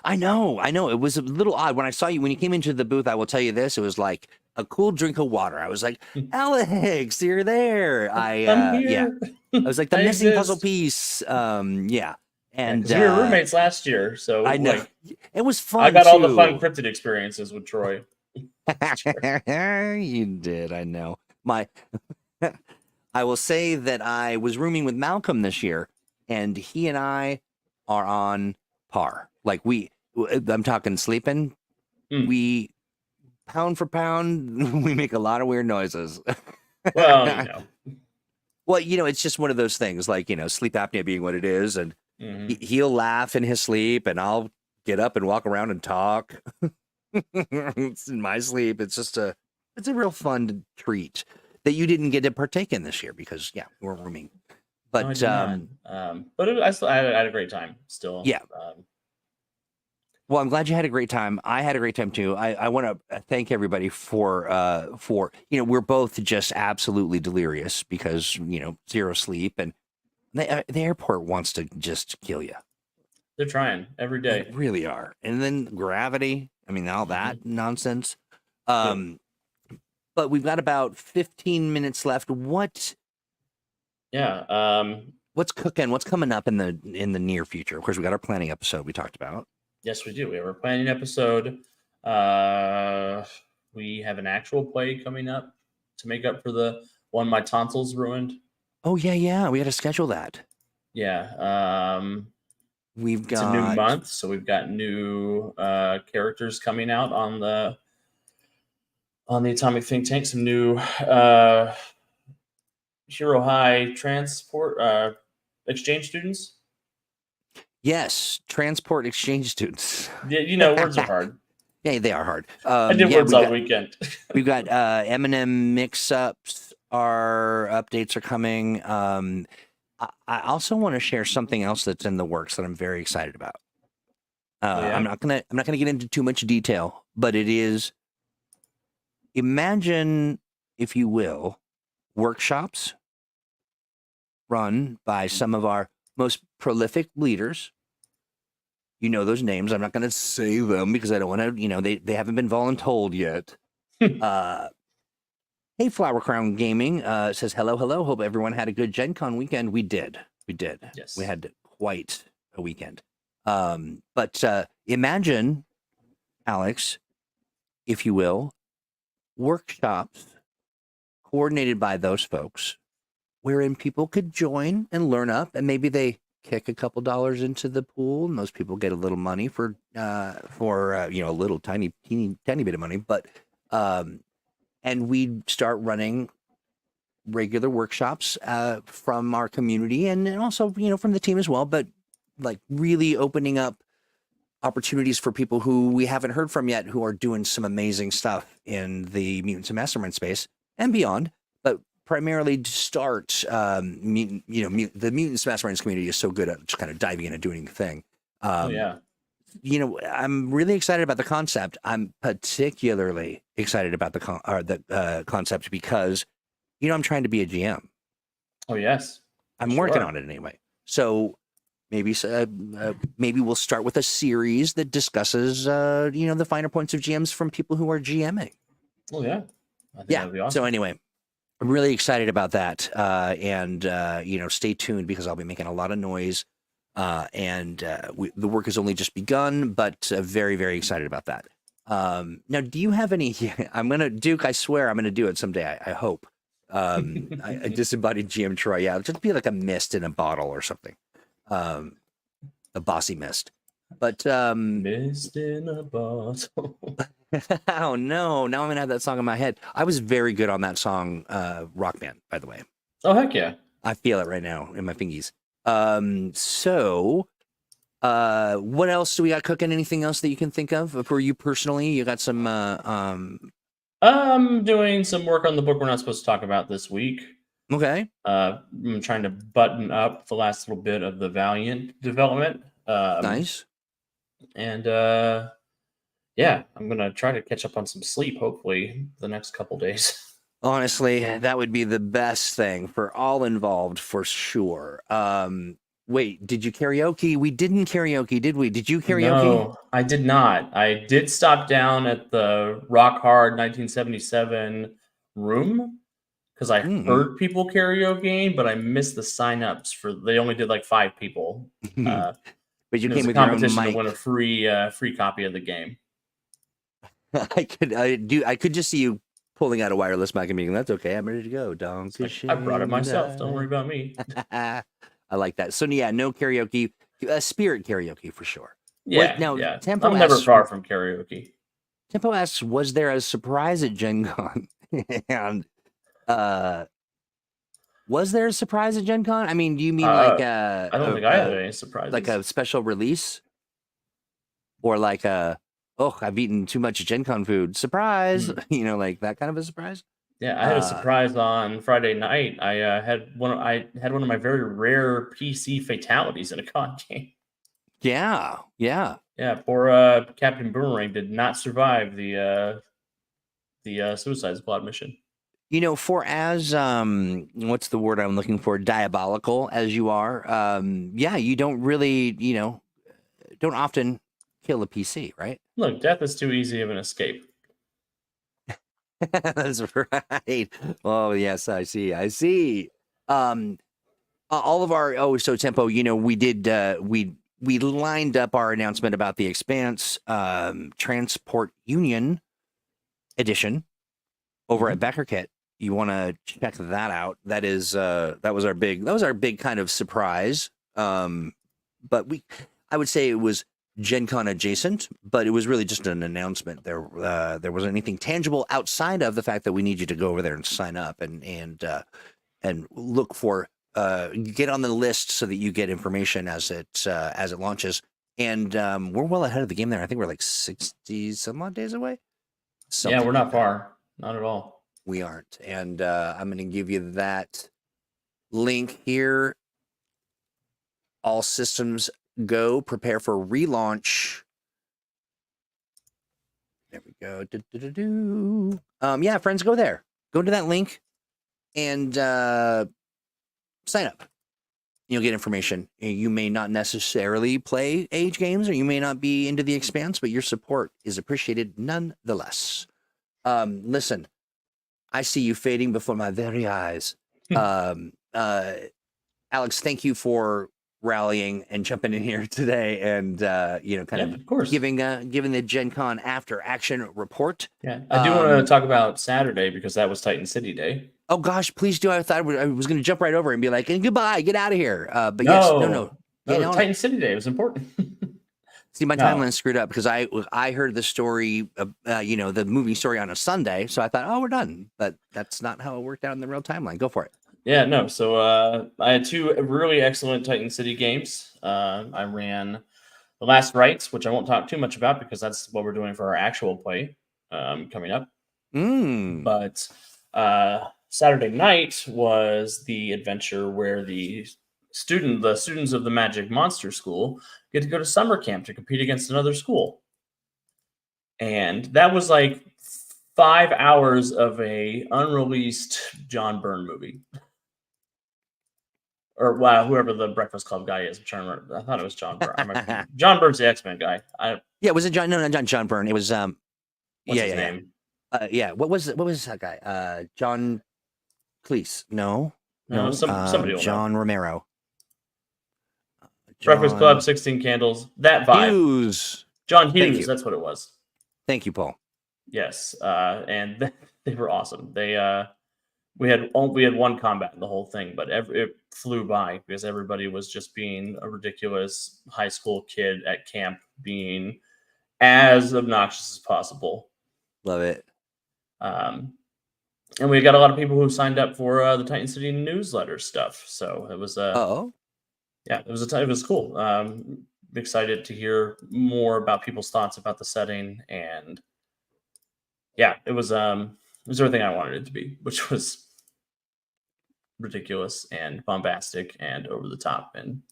I know. It was a little odd when I saw you when you came into the booth. I will tell you this: it was like a cool drink of water. I was like, Alex, you're there. I'm here. I was like the missing puzzle piece. And we were roommates last year, so I know it was fun. I got all the fun cryptid experiences with Troy. You did. I know. I will say that I was rooming with Malcolm this year, and he and I are on par. Like I'm talking sleeping. We pound for pound, we make a lot of weird noises. Well, it's just one of those things, like, sleep apnea being what it is. And he'll laugh in his sleep and I'll get up and walk around and talk. It's in my sleep. It's a real fun treat that you didn't get to partake in this year because we're rooming. But, I had a great time still. Yeah. Well, I'm glad you had a great time. I had a great time too. I want to thank everybody for we're both just absolutely delirious because zero sleep, and the airport wants to just kill you. They're trying every day. They really are. And then gravity. I mean, all that nonsense. But we've got about 15 minutes left. What's cooking? What's coming up in the near future? Of course, we got our planning episode we talked about. Yes, we do. We have our planning episode. We have an actual play coming up to make up for the one my tonsils ruined. Oh, yeah. We had to schedule that. Yeah. It's a new month, so we've got new characters coming out on the Atomic Think Tank. Some new Hero High transport exchange students. Yes, transport exchange students. Yeah, words are hard. Yeah, they are hard. I did words all weekend. We've got Eminem mix-ups. Our updates are coming. I also want to share something else that's in the works that I'm very excited about. I'm not gonna get into too much detail, but it is. Imagine, if you will, workshops run by some of our most prolific leaders. Those names. I'm not going to say them because I don't want to, they haven't been voluntold yet. Hey, Flower Crown Gaming says, hello. Hope everyone had a good Gen Con weekend. We did. We did. Yes. We had quite a weekend. But imagine, Alex, if you will, workshops coordinated by those folks wherein people could join and learn up, and maybe they kick a couple dollars into the pool, and those people get a little money for a little tiny bit of money. But and we start running regular workshops from our community and also from the team as well, but like really opening up opportunities for people who we haven't heard from yet, who are doing some amazing stuff in the Mutants and Mastermind space and beyond. But primarily to start, the Mutants Masterminds community is so good at just kind of diving in and doing the thing. I'm really excited about the concept. I'm particularly excited about the concept because, I'm trying to be a GM. Oh, yes. I'm working on it anyway. So maybe we'll start with a series that discusses, the finer points of GMs from people who are GMing. Oh, yeah. I think that'd be awesome. So anyway, I'm really excited about that. And stay tuned because I'll be making a lot of noise. The work has only just begun, but very, very excited about that. Now, do you have any? Duke, I swear I'm going to do it someday. I hope. A disembodied GM Troy. Yeah, it'll just be like a mist in a bottle or something. A bossy mist. But mist in a bottle. Oh no! Now I'm gonna have that song in my head. I was very good on that song, Rock Band, by the way. Oh heck yeah! I feel it right now in my fingies. What else do we got cooking? Anything else that you can think of for you personally? You got some I'm doing some work on the book we're not supposed to talk about this week. Okay. I'm trying to button up the last little bit of the Valiant development. Nice. And I'm gonna try to catch up on some sleep, hopefully, the next couple days. Honestly, that would be the best thing for all involved, for sure. Wait, did you karaoke? We didn't karaoke, did we? Did you karaoke? No, I did not. I did stop down at the Rock Hard 1977 room because I heard people karaokeing, but I missed the sign-ups they only did like 5 people. But you came with your own mic to win a free copy of the game. I could just see you pulling out a wireless mic and being, that's okay, I'm ready to go. I brought it myself. Don't worry about me. I like that. So yeah, no karaoke, spirit karaoke for sure. Yeah. Tempo I'm never far from karaoke. Tempo asks, was there a surprise at Gen Con? And was there a surprise at Gen Con? I mean, do you mean I don't think I had any surprises. Like a special release? Or like I've eaten too much Gen Con food. Surprise! Like that kind of a surprise? Yeah, I had a surprise on Friday night. I had one of my very rare PC fatalities in a con game. Yeah. Poor Captain Boomerang did not survive the Suicide Squad mission. For as what's the word I'm looking for? Diabolical as you are, you don't really, don't often kill a PC, right? Look, death is too easy of an escape. That's right. Oh yes, I see. All of our so Tempo, we did we lined up our announcement about the Expanse Transport Union edition over at Becker Kit. You want to check that out. That was our big kind of surprise. But I would say it was Gen Con adjacent, but it was really just an announcement. There wasn't anything tangible outside of the fact that we need you to go over there and sign up and look for get on the list so that you get information as it launches. And we're well ahead of the game there. I think we're like 60 some odd days away. Yeah, we're not far. Not at all. We aren't. And I'm going to give you that link here. All systems go. Prepare for relaunch. There we go. Yeah, friends, go there. Go to that link and sign up. You'll get information. You may not necessarily play age games, or you may not be into the Expanse, but your support is appreciated nonetheless. Listen, I see you fading before my very eyes. Alex, thank you for rallying and jumping in here today, and of course, giving the Gen Con after action report. Yeah, I do want to talk about Saturday because that was Titan City Day. Oh gosh, please do. I thought I was going to jump right over and be like, and goodbye, get out of here. But no, Titan City Day was important. See, my timeline screwed up because I heard the story, the movie story on a Sunday, so I thought, oh, we're done. But that's not how it worked out in the real timeline. Go for it. Yeah, no. So I had two really excellent Titan City games. I ran The Last Rites, which I won't talk too much about because that's what we're doing for our actual play coming up. But Saturday night was the adventure where the students of the Magic Monster School get to go to summer camp to compete against another school. And that was like 5 hours of a unreleased John Byrne movie. Or whoever the Breakfast Club guy is. I'm trying to remember. I thought it was John Byrne. John Byrne's the X-Men guy. Was it John? No, not John Byrne. It was what's his name? What was that guy? John Cleese? No, somebody. John Romero. Breakfast Club, 16 Candles. That vibe. Hughes. John Hughes. That's what it was. Thank you, Paul. Yes, and they were awesome. We had one combat in the whole thing, but it flew by because everybody was just being a ridiculous high school kid at camp, being as obnoxious as possible. Love it. And we got a lot of people who signed up for the Titan City newsletter stuff. So it was it was cool. I'm excited to hear more about people's thoughts about the setting, and it was everything I wanted it to be, which was ridiculous and bombastic and over the top. And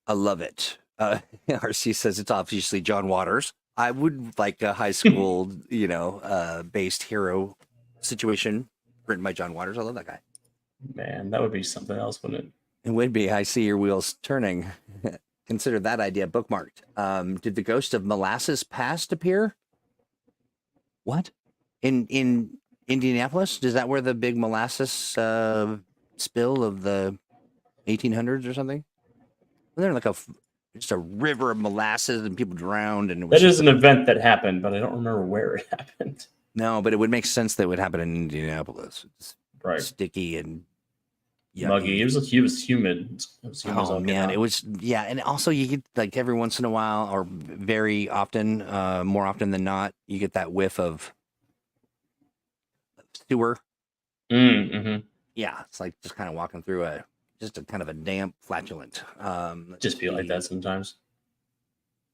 I love it. RC says it's obviously John Waters. I would like a high school, based hero situation written by John Waters. I love that guy. Man, that would be something else, wouldn't it? It would be. I see your wheels turning. Consider that idea bookmarked. Did the ghost of Molasses Past appear? What? In Indianapolis? Is that where the big molasses spill of the 1800s or something? Wasn't there just a river of molasses and people drowned? And that is an event that happened, but I don't remember where it happened. No, but it would make sense that it would happen in Indianapolis. It's right. Sticky and yucky. Muggy. It was humid. Oh man, it was. Yeah, and also you get like every once in a while, or very often, more often than not, you get that whiff of sewer. Mm-hmm. Yeah, it's like just kind of walking through a kind of a damp flatulent. Just feel like that sometimes.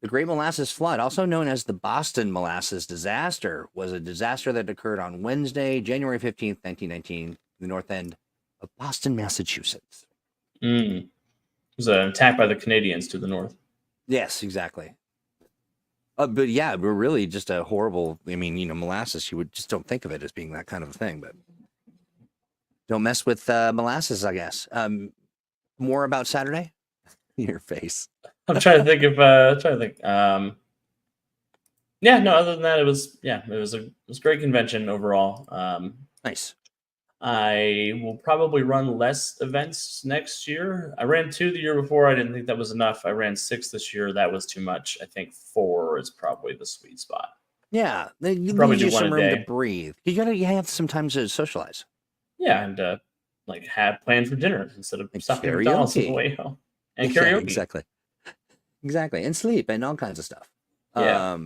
The Great Molasses Flood, also known as the Boston Molasses Disaster, was a disaster that occurred on Wednesday, January 15th, 1919, in the north end of Boston, Massachusetts. It was an attack by the Canadians to the north. Yes, exactly. But yeah, we're really just a horrible, molasses, you would just don't think of it as being that kind of a thing, but don't mess with molasses, I guess. More about Saturday? Your face. I'm trying to think of, other than that, it was a great convention overall. Nice. I will probably run less events next year. I ran 2 the year before. I didn't think that was enough. I ran 6 this year. That was too much. I think 4 is probably the sweet spot. Yeah. You probably do some room to breathe. You have some time to socialize. Yeah. And have plans for dinner instead of stopping at McDonald's on the way home. And karaoke. Yeah, exactly. And sleep and all kinds of stuff. Yeah.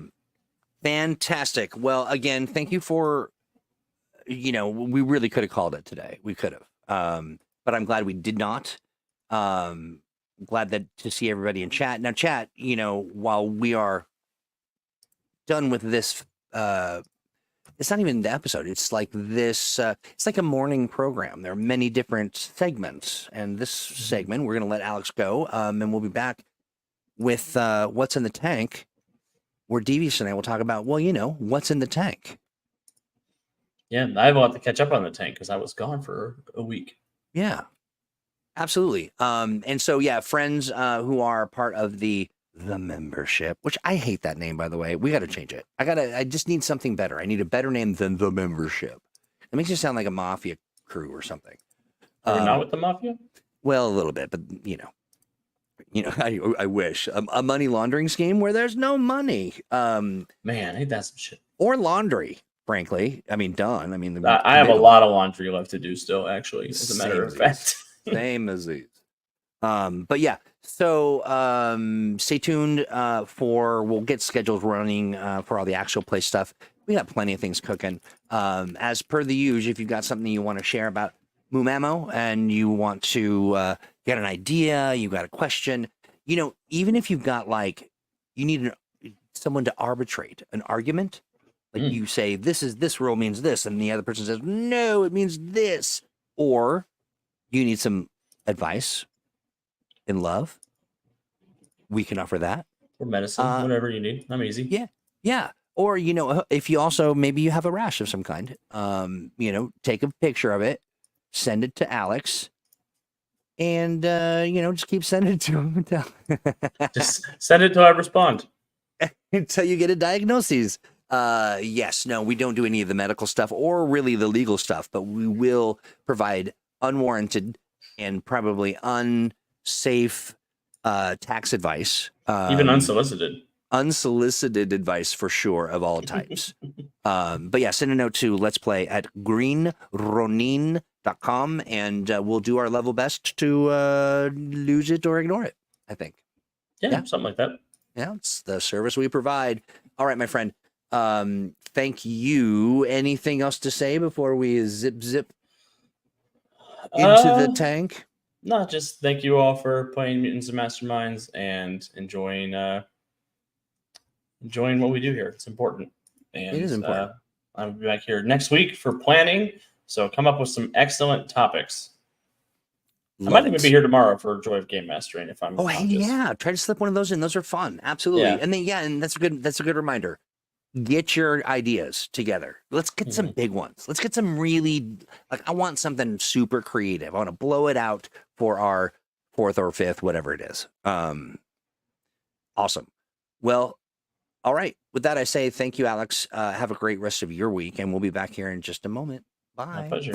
Fantastic. Well, again, thank you for, we really could have called it today. We could have. But I'm glad we did not. Glad to see everybody in chat. Now, chat, while we are done with this, it's not even the episode. It's like this, it's like a morning program. There are many different segments. And this segment, we're going to let Alex go. And we'll be back with What's in the Tank, where Devious and I will talk about, what's in the tank. Yeah, I have a lot to catch up on the tank because I was gone for a week. Yeah, absolutely. And so, friends who are part of the membership, which I hate that name, by the way. We got to change it. I just need something better. I need a better name than the membership. It makes you sound like a mafia crew or something. Are we not with the mafia? Well, a little bit, but I wish a money laundering scheme where there's no money. Man, ain't that some shit? Or laundry, frankly. I mean, done. I mean, I have a lot of laundry left to do still, actually, as a matter of fact. Same as these. But yeah, so stay tuned we'll get schedules running for all the actual play stuff. We got plenty of things cooking. As per the usual, if you've got something you want to share about Moomamo and you want to get an idea, you got a question, even if you've got you need someone to arbitrate an argument, you say, this rule means this, and the other person says, no, it means this, or you need some advice in love, we can offer that. Or medicine, whatever you need. I'm easy. Yeah. Or, if you also, maybe you have a rash of some kind, take a picture of it, send it to Alex, and, just keep sending it to him. Just send it till I respond. Until you get a diagnosis. Yes, no, we don't do any of the medical stuff or really the legal stuff, but we will provide unwarranted and probably unsafe tax advice. Even unsolicited. Unsolicited advice for sure of all types. But yeah, send a note to let's play at greenronin.com and we'll do our level best to lose it or ignore it, I think. Yeah, something like that. Yeah, it's the service we provide. All right, my friend. Thank you. Anything else to say before we zip into the tank? No, just thank you all for playing Mutants and Masterminds and enjoying what we do here. It's important. And it is important. I'll be back here next week for planning. So come up with some excellent topics. I might even be here tomorrow for Joy of Game Mastering if I'm. Oh, hey, yeah. Try to slip one of those in. Those are fun. Absolutely. Yeah. And then and that's a good reminder. Get your ideas together. Let's get some big ones. Let's get some really I want something super creative. I want to blow it out for our 4th or 5th, whatever it is. Awesome. Well, all right. With that, I say thank you, Alex. Have a great rest of your week, and we'll be back here in just a moment. Bye. My pleasure.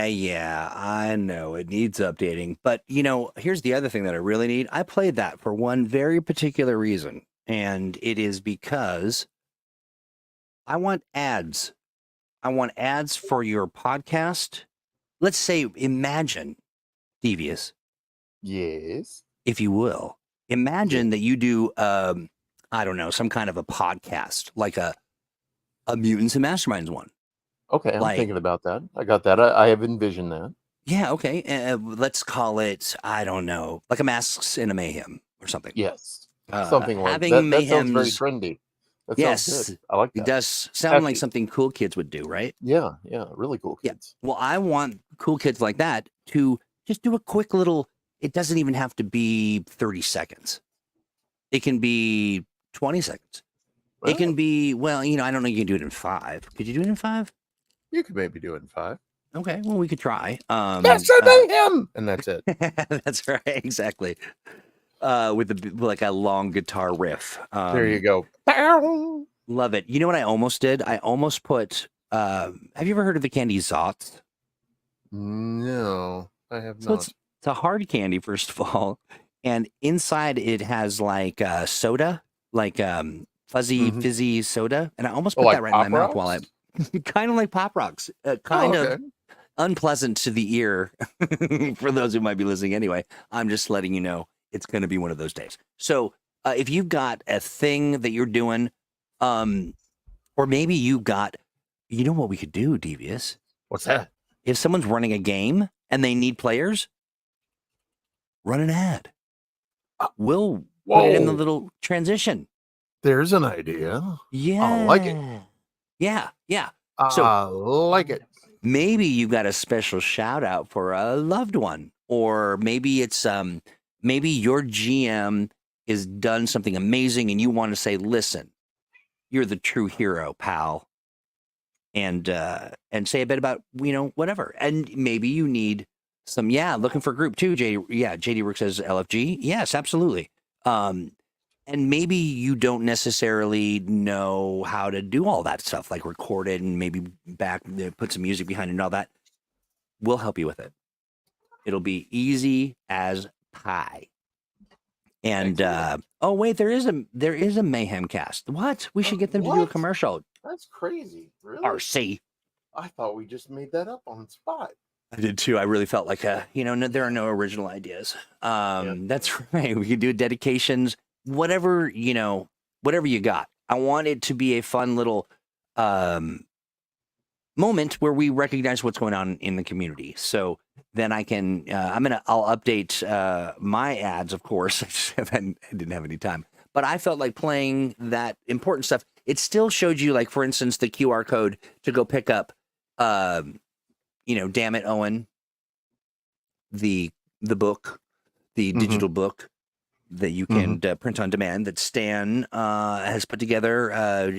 Yeah. I know it needs updating. But, here's the other thing that I really need. I played that for one very particular reason. And it is because I want ads. I want ads for your podcast. Let's say, imagine, Devious. Yes. If you will. Imagine that you do, I don't know, some kind of a podcast, like a Mutants and Masterminds one. Okay, I'm thinking about that. I got that. I have envisioned that. Yeah, okay. Let's call it, I don't know, like a Masks in a Mayhem or something. Yes. Something like that. That sounds very trendy. That sounds good. I like that. It does sound like something cool kids would do, right? Yeah, really cool kids. Yeah. Well, I want cool kids like that to just do a quick little, it doesn't even have to be 30 seconds. It can be 20 seconds. Well, it can be, I don't know, you can do it in 5. Could you do it in 5? You could maybe do it in 5. Okay, well, we could try. That's him, and that's it. That's right, exactly. With like a long guitar riff. There you go. Love it. You know what I almost did? I almost put. Have you ever heard of the candy Zotz? No, I have not. It's a hard candy, first of all, and inside it has like soda, like fizzy soda, and I almost put that right in my mouth while I kind of like Pop Rocks, kind of unpleasant to the ear for those who might be listening anyway. I'm just letting you know it's going to be one of those days. So if you've got a thing that you're doing, or maybe you got, you know what we could do, Devious? What's that? If someone's running a game and they need players, run an ad. We'll put it in the little transition. There's an idea. Yeah. I like it. Yeah. So, I like it. Maybe you got a special shout out for a loved one, or maybe it's maybe your GM has done something amazing and you want to say, listen, you're the true hero, pal. And say a bit about, whatever. And maybe you need some, looking for a group too, JD Rook says LFG. Yes, absolutely. And maybe you don't necessarily know how to do all that stuff, like record it and maybe put some music behind it and all that. We'll help you with it. It'll be easy as pie. And oh wait, there is a Mayhem cast. What? We should get them to do a commercial. That's crazy. Really? RC. I thought we just made that up on the spot. I did too. I really felt like there are no original ideas. That's right. We could do dedications, whatever you got. I want it to be a fun little moment where we recognize what's going on in the community. So then I can I'll update my ads, of course. I didn't have any time. But I felt like playing that important stuff. It still showed you, like, for instance, the QR code to go pick up Damn It, Owen, the book, the digital book that you can print on demand that Stan has put together,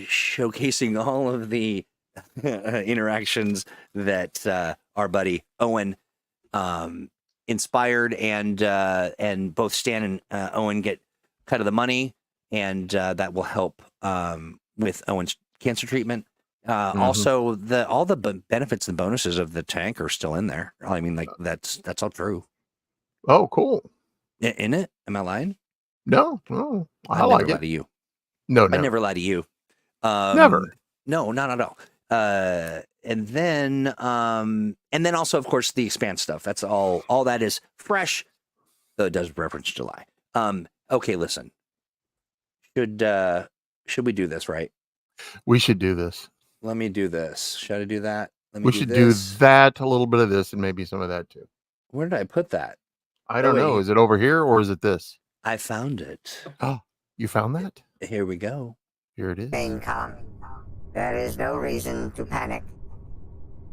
showcasing all of the interactions that our buddy Owen inspired, and both Stan and Owen get cut of the money, and that will help with Owen's cancer treatment. Also, all the benefits and bonuses of the tank are still in there. I mean, like that's all true. Oh, cool. In it? Am I lying? No. I like it. Lie to you. No, I never lie to you. Never. No, not at all. And then also, of course, the Expanse stuff. That's all that is fresh, though it does reference July. Okay, listen. Should we do this, right? We should do this. Let me do this. Should I do that? We should do that, a little bit of this, and maybe some of that too. Where did I put that? I don't know. Is it over here or is it this? I found it. Oh, you found that? Here we go. Here it is. Remain calm. There is no reason to panic.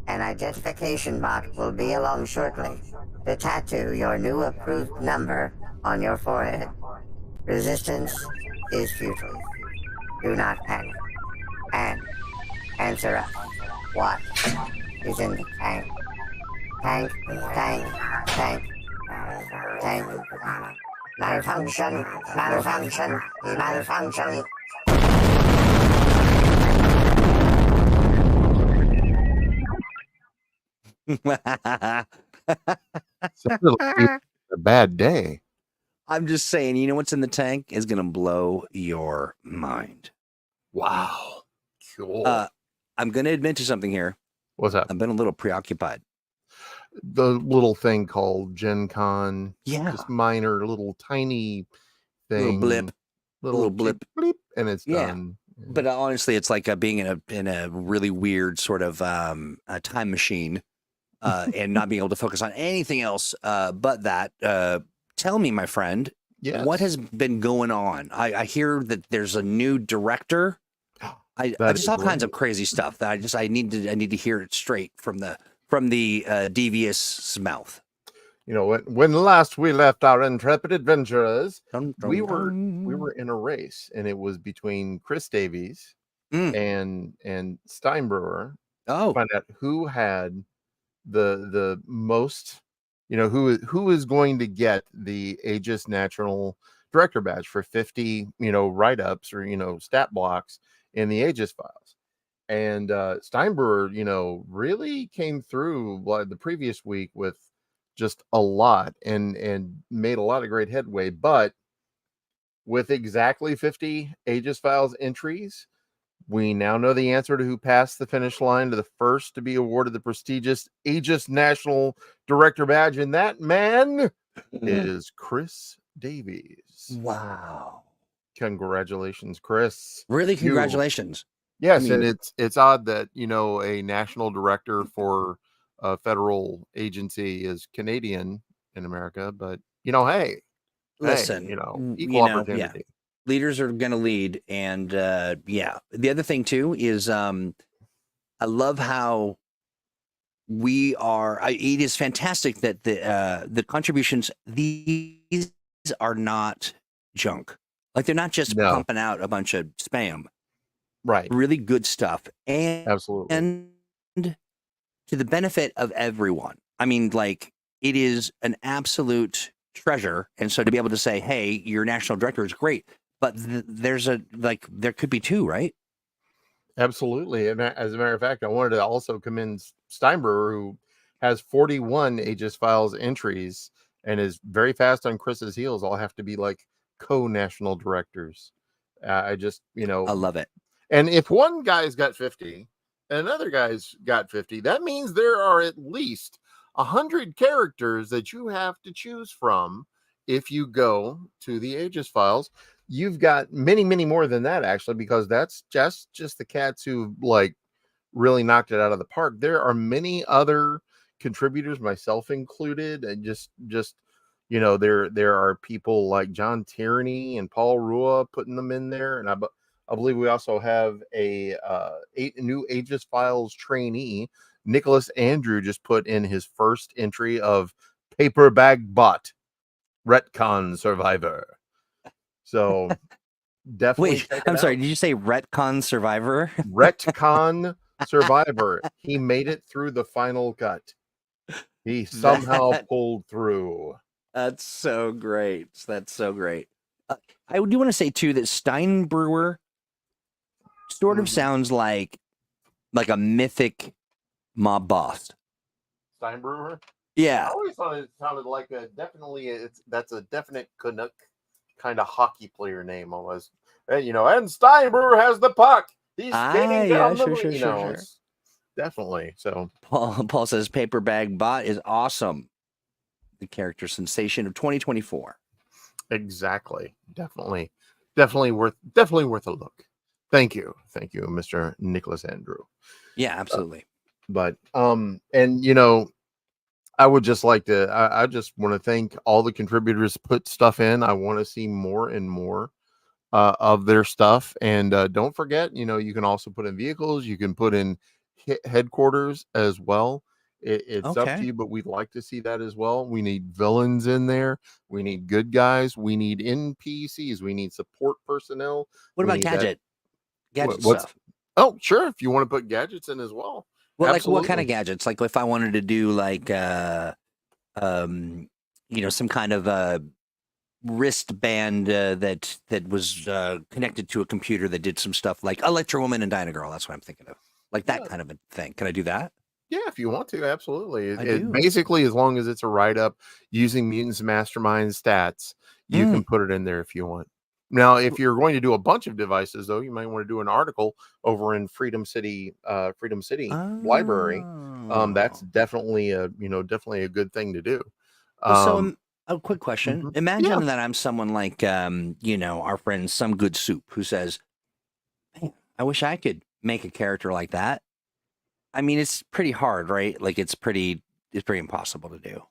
An identification bot will be along shortly to tattoo your new approved number on your forehead. Resistance is futile. Do not panic. And answer us. What is in the tank? Tank. Malfunction. It's a bad day. I'm just saying, you know what's in the tank is going to blow your mind. Wow. Cool. I'm going to admit to something here. What's that? I've been a little preoccupied. The little thing called Gen Con. Yeah. Just minor, little tiny thing. Little blip. Bleep, and it's done. But honestly, it's like being in a really weird sort of a time machine and not being able to focus on anything else but that. Tell me, my friend, what has been going on? I hear that there's a new director. I just all kinds of crazy stuff that I need to hear it straight from the devious mouth. You know, when last we left our intrepid adventurers, we were in a race, and it was between Chris Davies and Steinbrewer. Oh, to find out who had the most, who is going to get the Aegis National Director badge for 50, write-ups or, stat blocks in the Aegis files. And Steinbrewer, really came through the previous week with just a lot and made a lot of great headway. But with exactly 50 Aegis files entries, we now know the answer to who passed the finish line to the first to be awarded the prestigious Aegis National Director badge. And that man is Chris Davies. Wow. Congratulations, Chris. Really, congratulations. Yes, and it's odd that, a national director for a federal agency is Canadian in America, but, hey. Listen, equal opportunity. Yeah. Leaders are going to lead. And the other thing too is I love how we are. It is fantastic that the contributions, these are not junk. Like they're not just pumping out a bunch of spam. Right. Really good stuff. And absolutely. And to the benefit of everyone. I mean, like it is an absolute treasure. And so to be able to say, hey, your national director is great. But there could be two, right? Absolutely. And as a matter of fact, I wanted to also commend Steinbrewer, who has 41 Aegis files entries and is very fast on Chris's heels. All have to be like co-national directors. I just, I love it. And if one guy's got 50 and another guy's got 50, that means there are at least 100 characters that you have to choose from. If you go to the Aegis files, you've got many, many more than that, actually, because that's just the cats who really knocked it out of the park. There are many other contributors, myself included, and just there are people like John Tierney and Paul Rua putting them in there, and I believe we also have a new Aegis files trainee. Nicholas Andrew just put in his first entry of Paper Bag Bot Retcon Survivor. So definitely. Wait, I'm sorry. Did you say Retcon Survivor? Retcon Survivor. He made it through the final cut. He somehow pulled through. That's so great. That's so great. I do want to say too that Steinbrewer sort of sounds like a mythic mob boss. Steinbrewer? Yeah. I always thought it sounded like that's a definite Canuck kind of hockey player name almost. And Steinbrewer has the puck. He's skating down the sure. Definitely. So Paul says Paper Bag Bot is awesome. The character sensation of 2024. Exactly. Definitely worth a look. Thank you, Mr. Nicholas Andrew. Yeah, absolutely. I would just like to, I just want to thank all the contributors put stuff in. I want to see more and more of their stuff. And don't forget, you can also put in vehicles. You can put in headquarters as well. It's up to you, but we'd like to see that as well. We need villains in there. We need good guys. We need NPCs. We need support personnel. What about gadget stuff? Oh, sure. If you want to put gadgets in as well. Well, absolutely. Like what kind of gadgets? Like if I wanted to do some kind of a wristband that was connected to a computer that did some stuff like Electro Woman and Dyna Girl. That's what I'm thinking of. Like that kind of a thing. Can I do that? Yeah, if you want to, absolutely. It basically, as long as it's a write-up using Mutants Mastermind stats, you can put it in there if you want. Now, if you're going to do a bunch of devices, though, you might want to do an article over in Freedom City Library. That's definitely a good thing to do. So a quick question. Imagine that I'm someone like, our friend Some Good Soup, who says, "Man, I wish I could make a character like that." I mean, it's pretty hard, right? Like it's pretty impossible to do.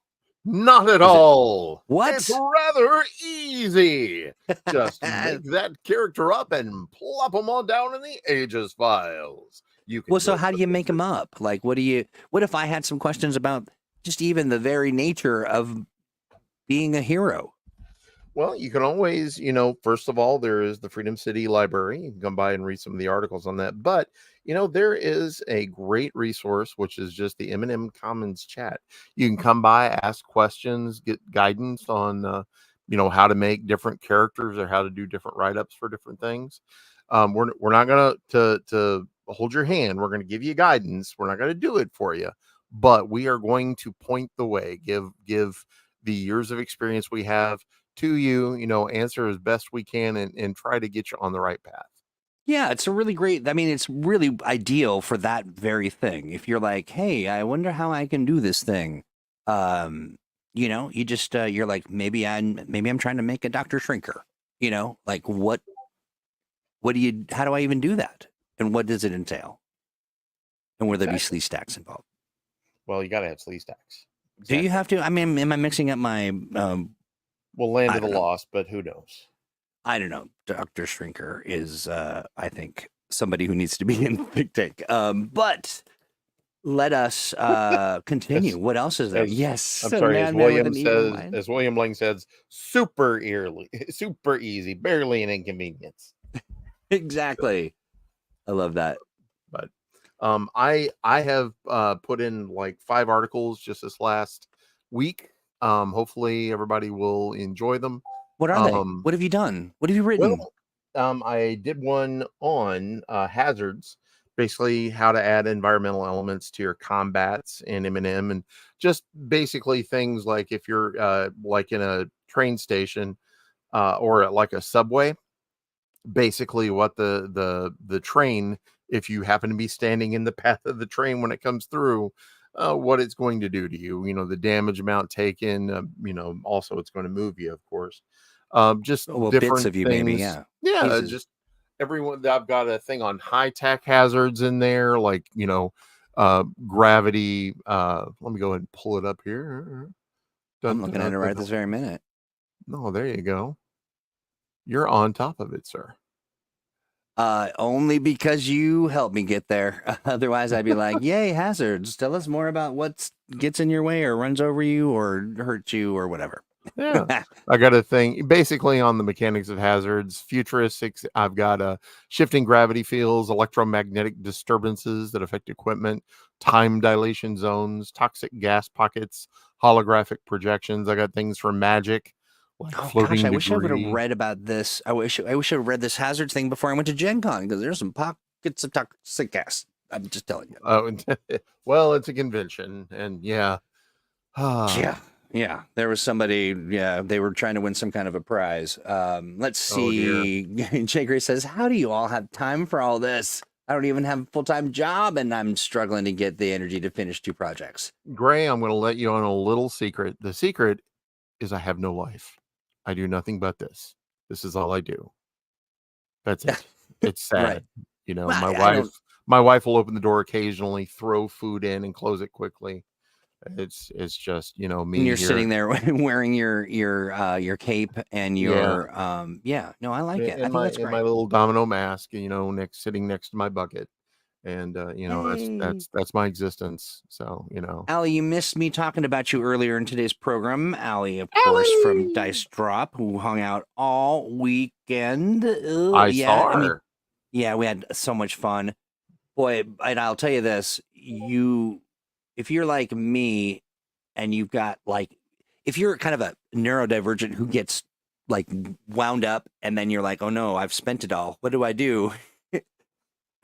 Not at all. What? It's rather easy. Just make that character up and plop them all down in the Aegis files. So how do you make them up? Like, what if I had some questions about just even the very nature of being a hero? Well, you can always, first of all, there is the Freedom City Library. You can come by and read some of the articles on that. But, there is a great resource, which is just the M&M Commons chat. You can come by, ask questions, get guidance on, how to make different characters or how to do different write-ups for different things. We're not going to hold your hand. We're going to give you guidance. We're not going to do it for you, but we are going to point the way, give the years of experience we have to you, answer as best we can and try to get you on the right path. Yeah, it's a really great, it's really ideal for that very thing. If you're like, hey, I wonder how I can do this thing. You just, you're like, maybe I'm trying to make a Dr. Shrinker, like how do I even do that? And what does it entail? And will there be sleeve stacks involved? Well, you got to have sleeve stacks. Exactly. Do you have to? I mean, am I mixing up my... Well, Land of the Lost, but who knows? I don't know. Dr. Shrinker is, I think, somebody who needs to be in the big take. But let us continue. What else is there? Yes. I'm sorry. As William Lang says, super easy, barely an inconvenience. Exactly. I love that. But I have put in like 5 articles just this last week. Hopefully everybody will enjoy them. What are they? What have you done? What have you written? Well, I did one on hazards, basically how to add environmental elements to your combats in M&M, and just basically things like if you're like in a train station or at like a subway, basically what the train, if you happen to be standing in the path of the train when it comes through, what it's going to do to you, the damage amount taken, also it's going to move you, of course. Just different bits of you, things. Maybe, yeah. Yeah, pieces. Just everyone. I've got a thing on high tech hazards in there, like gravity. Let me go ahead and pull it up here. I'm looking at it right this very minute. No, there you go. You're on top of it, sir. Only because you helped me get there. Otherwise, I'd be like, yay, hazards. Tell us more about what gets in your way or runs over you or hurts you or whatever. Yeah. I got a thing basically on the mechanics of hazards, futuristics. I've got shifting gravity fields, electromagnetic disturbances that affect equipment, time dilation zones, toxic gas pockets, holographic projections. I got things for magic. Like gosh, I wish I would have read about this. I wish I would have read this hazards thing before I went to Gen Con, because there's some pockets of toxic gas. I'm just telling you. Oh, well, it's a convention, and yeah. Yeah. There was somebody, they were trying to win some kind of a prize. Let's see. Jay Gray says, how do you all have time for all this? I don't even have a full-time job, and I'm struggling to get the energy to finish 2 projects. Gray, I'm going to let you on a little secret. The secret is I have no life. I do nothing but this. This is all I do. That's it. It's sad. Right. My wife will open the door occasionally, throw food in and close it quickly. It's just, me. And you're here sitting there wearing your cape and your no, I like it. I think that's great. In my little domino mask, sitting next to my bucket. And that's my existence. So, Allie, you missed me talking about you earlier in today's program. Allie, of course, from Dice Drop, who hung out all weekend. I saw her. We had so much fun. Boy, and I'll tell you this, if you're like me and you've got if you're kind of a neurodivergent who gets wound up and then you're like, oh no, I've spent it all. What do I do?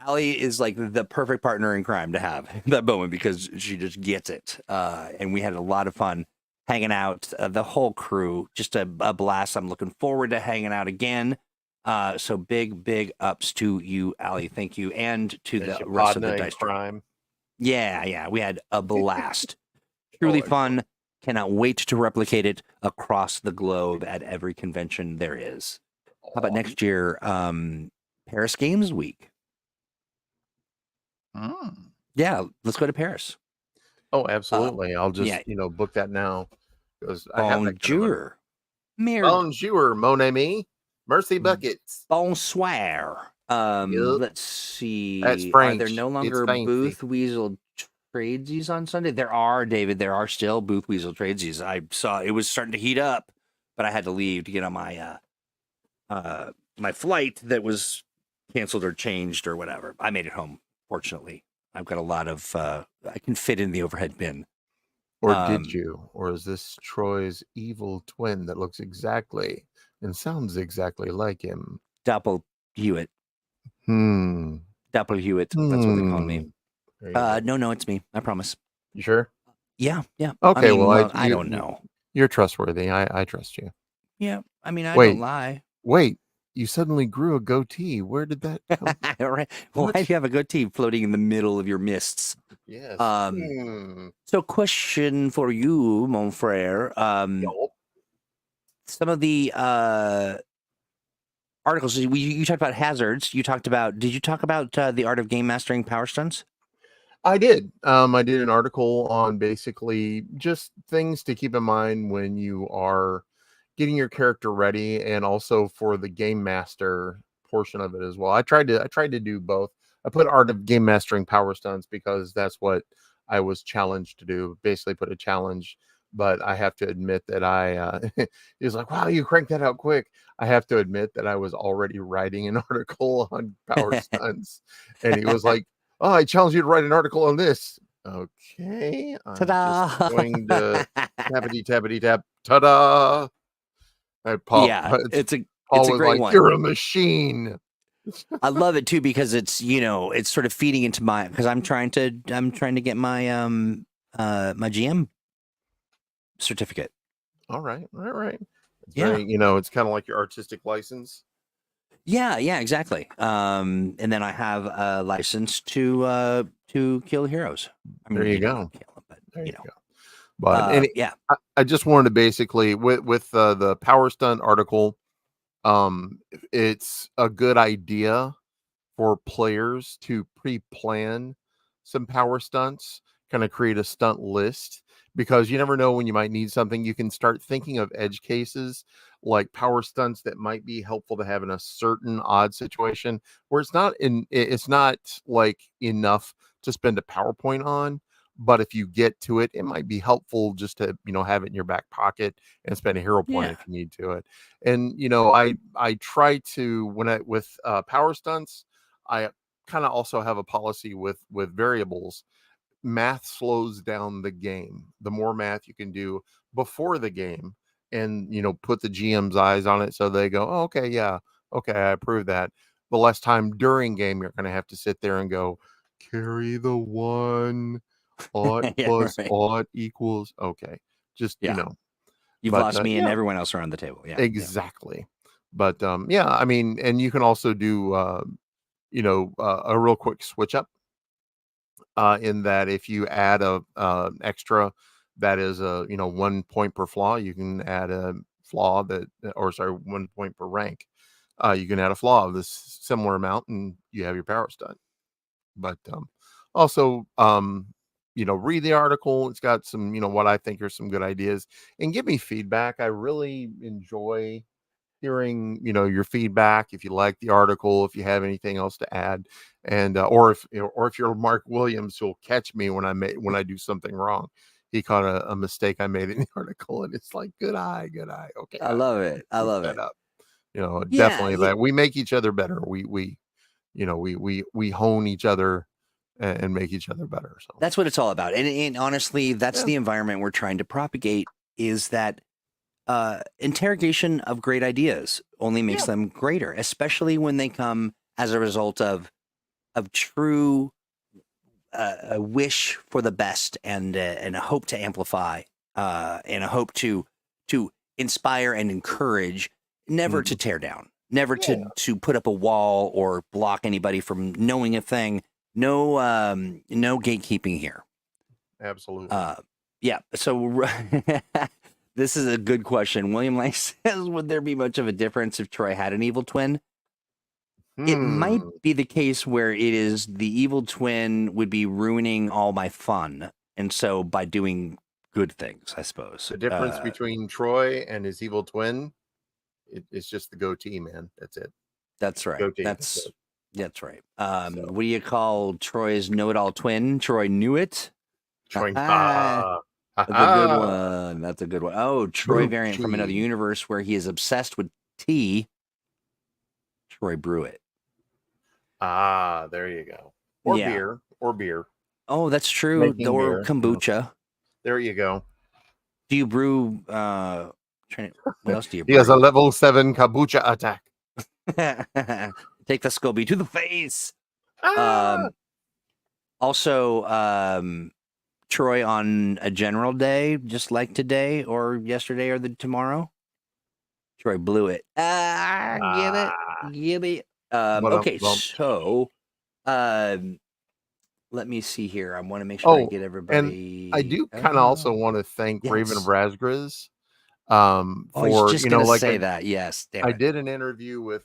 Allie is like the perfect partner in crime to have in that moment, because she just gets it. And we had a lot of fun hanging out, the whole crew, just a blast. I'm looking forward to hanging out again. So big ups to you, Allie. Thank you. And to the rest of the Dice Crime. Yeah. We had a blast. Truly fun. Cannot wait to replicate it across the globe at every convention there is. How about next year, Paris Games Week? Yeah, let's go to Paris. Oh, absolutely. I'll just, book that now. Bonjour. Bonjour, mon ami. Merci buckets. Bonsoir. Let's see. That's French. Are there no longer Booth Weasel tradesies on Sunday? There are, David. There are still Booth Weasel tradesies. I saw it was starting to heat up but I had to leave to get on my my flight that was canceled or changed or whatever. I made it home, fortunately. I've got a lot of I can fit in the overhead bin. Or did you? Or is this Troy's evil twin that looks exactly and sounds exactly like him? Doppel Hewitt. Doppel Hewitt. That's what they call me. No, it's me. I promise. You sure? Yeah. Okay, I mean, I don't know. You're trustworthy. I trust you. Yeah. I mean, I don't lie. Wait, you suddenly grew a goatee. Where did that come from? Right. Why do you have a goatee floating in the middle of your mists? Yes. So question for you, mon frere. Some of the articles you talked about hazards. Did you talk about the art of game mastering power stunts? I did. I did an article on basically just things to keep in mind when you are getting your character ready, and also for the game master portion of it as well. I tried to do both. I put art of game mastering power stunts because that's what I was challenged to do. Basically, put a challenge. But I have to admit that he was like, "Wow, you cranked that out quick." I have to admit that I was already writing an article on power stunts, and he was like, "Oh, I challenge you to write an article on this." Okay, I'm Ta-da! just going to tappity tap. Ta-da! Yeah, it's a great one. You're a machine. I love it too because it's it's sort of feeding into my because I'm trying to get my my GM certificate. All right. It's yeah, very, it's kind of like your artistic license. Yeah, exactly. And then I have a license to kill heroes. I mean, there you go. Kill them, but there you go. But yeah, I just wanted to basically with the power stunt article. It's a good idea for players to pre-plan some power stunts, kind of create a stunt list, because you never know when you might need something. You can start thinking of edge cases like power stunts that might be helpful to have in a certain odd situation where it's not like enough to spend a PowerPoint on. But if you get to it, it might be helpful just to, have it in your back pocket and spend a hero point if you need to it. And, I try to, with power stunts, I kind of also have a policy with variables. Math slows down the game. The more math you can do before the game and, put the GM's eyes on it so they go, oh, okay, yeah, okay, I approve that. The less time during game you're going to have to sit there and go, carry the one, ought plus ought equals. Okay, just, You've lost me and everyone else around the table. Yeah, exactly. But I mean, and you can also do a real quick switch up in that if you add a extra that is 1 point per flaw, you can add a flaw 1 point per rank. You can add a flaw of this similar amount and you have your power stunt. But also read the article. It's got some what I think are some good ideas, and give me feedback. I really enjoy hearing your feedback. If you like the article, if you have anything else to add, and or if you're Mark Williams, who'll catch me when I do something wrong. He caught a mistake I made in the article, and it's like good eye. Okay, I love it. Up. Definitely that we make each other better. We hone each other and make each other better. So that's what it's all about. And honestly, that's the environment we're trying to propagate, is that interrogation of great ideas only makes them greater, especially when they come as a result of true a wish for the best and a hope to amplify and a hope to inspire and encourage, never to tear down, never to put up a wall or block anybody from knowing a thing. No gatekeeping here. Absolutely. So this is a good question. William Lang says, would there be much of a difference if Troy had an evil twin? It might be the case where it is the evil twin would be ruining all my fun. And so by doing good things, I suppose. The difference between Troy and his evil twin, it's just the goatee, man. That's it. That's right. That's right. What do you call Troy's know-it-all twin? Troy knew it. Troy, That's a good one. That's a good one. Oh, Troy variant from another universe where he is obsessed with tea. Troy Brewitt. There you go. Or beer. Oh, that's true. Or beer, kombucha. There you go. Do you brew? What else do you brew? He has a level 7 kombucha attack. Take the Scooby to the face. Also, Troy on a general day, just like today or yesterday or tomorrow. Troy blew it. Give it. Okay, so let me see here. I want to make sure I get everybody. And I do kind of also want to thank Raven Razgriz for I was just gonna say that. Yes, I did an interview with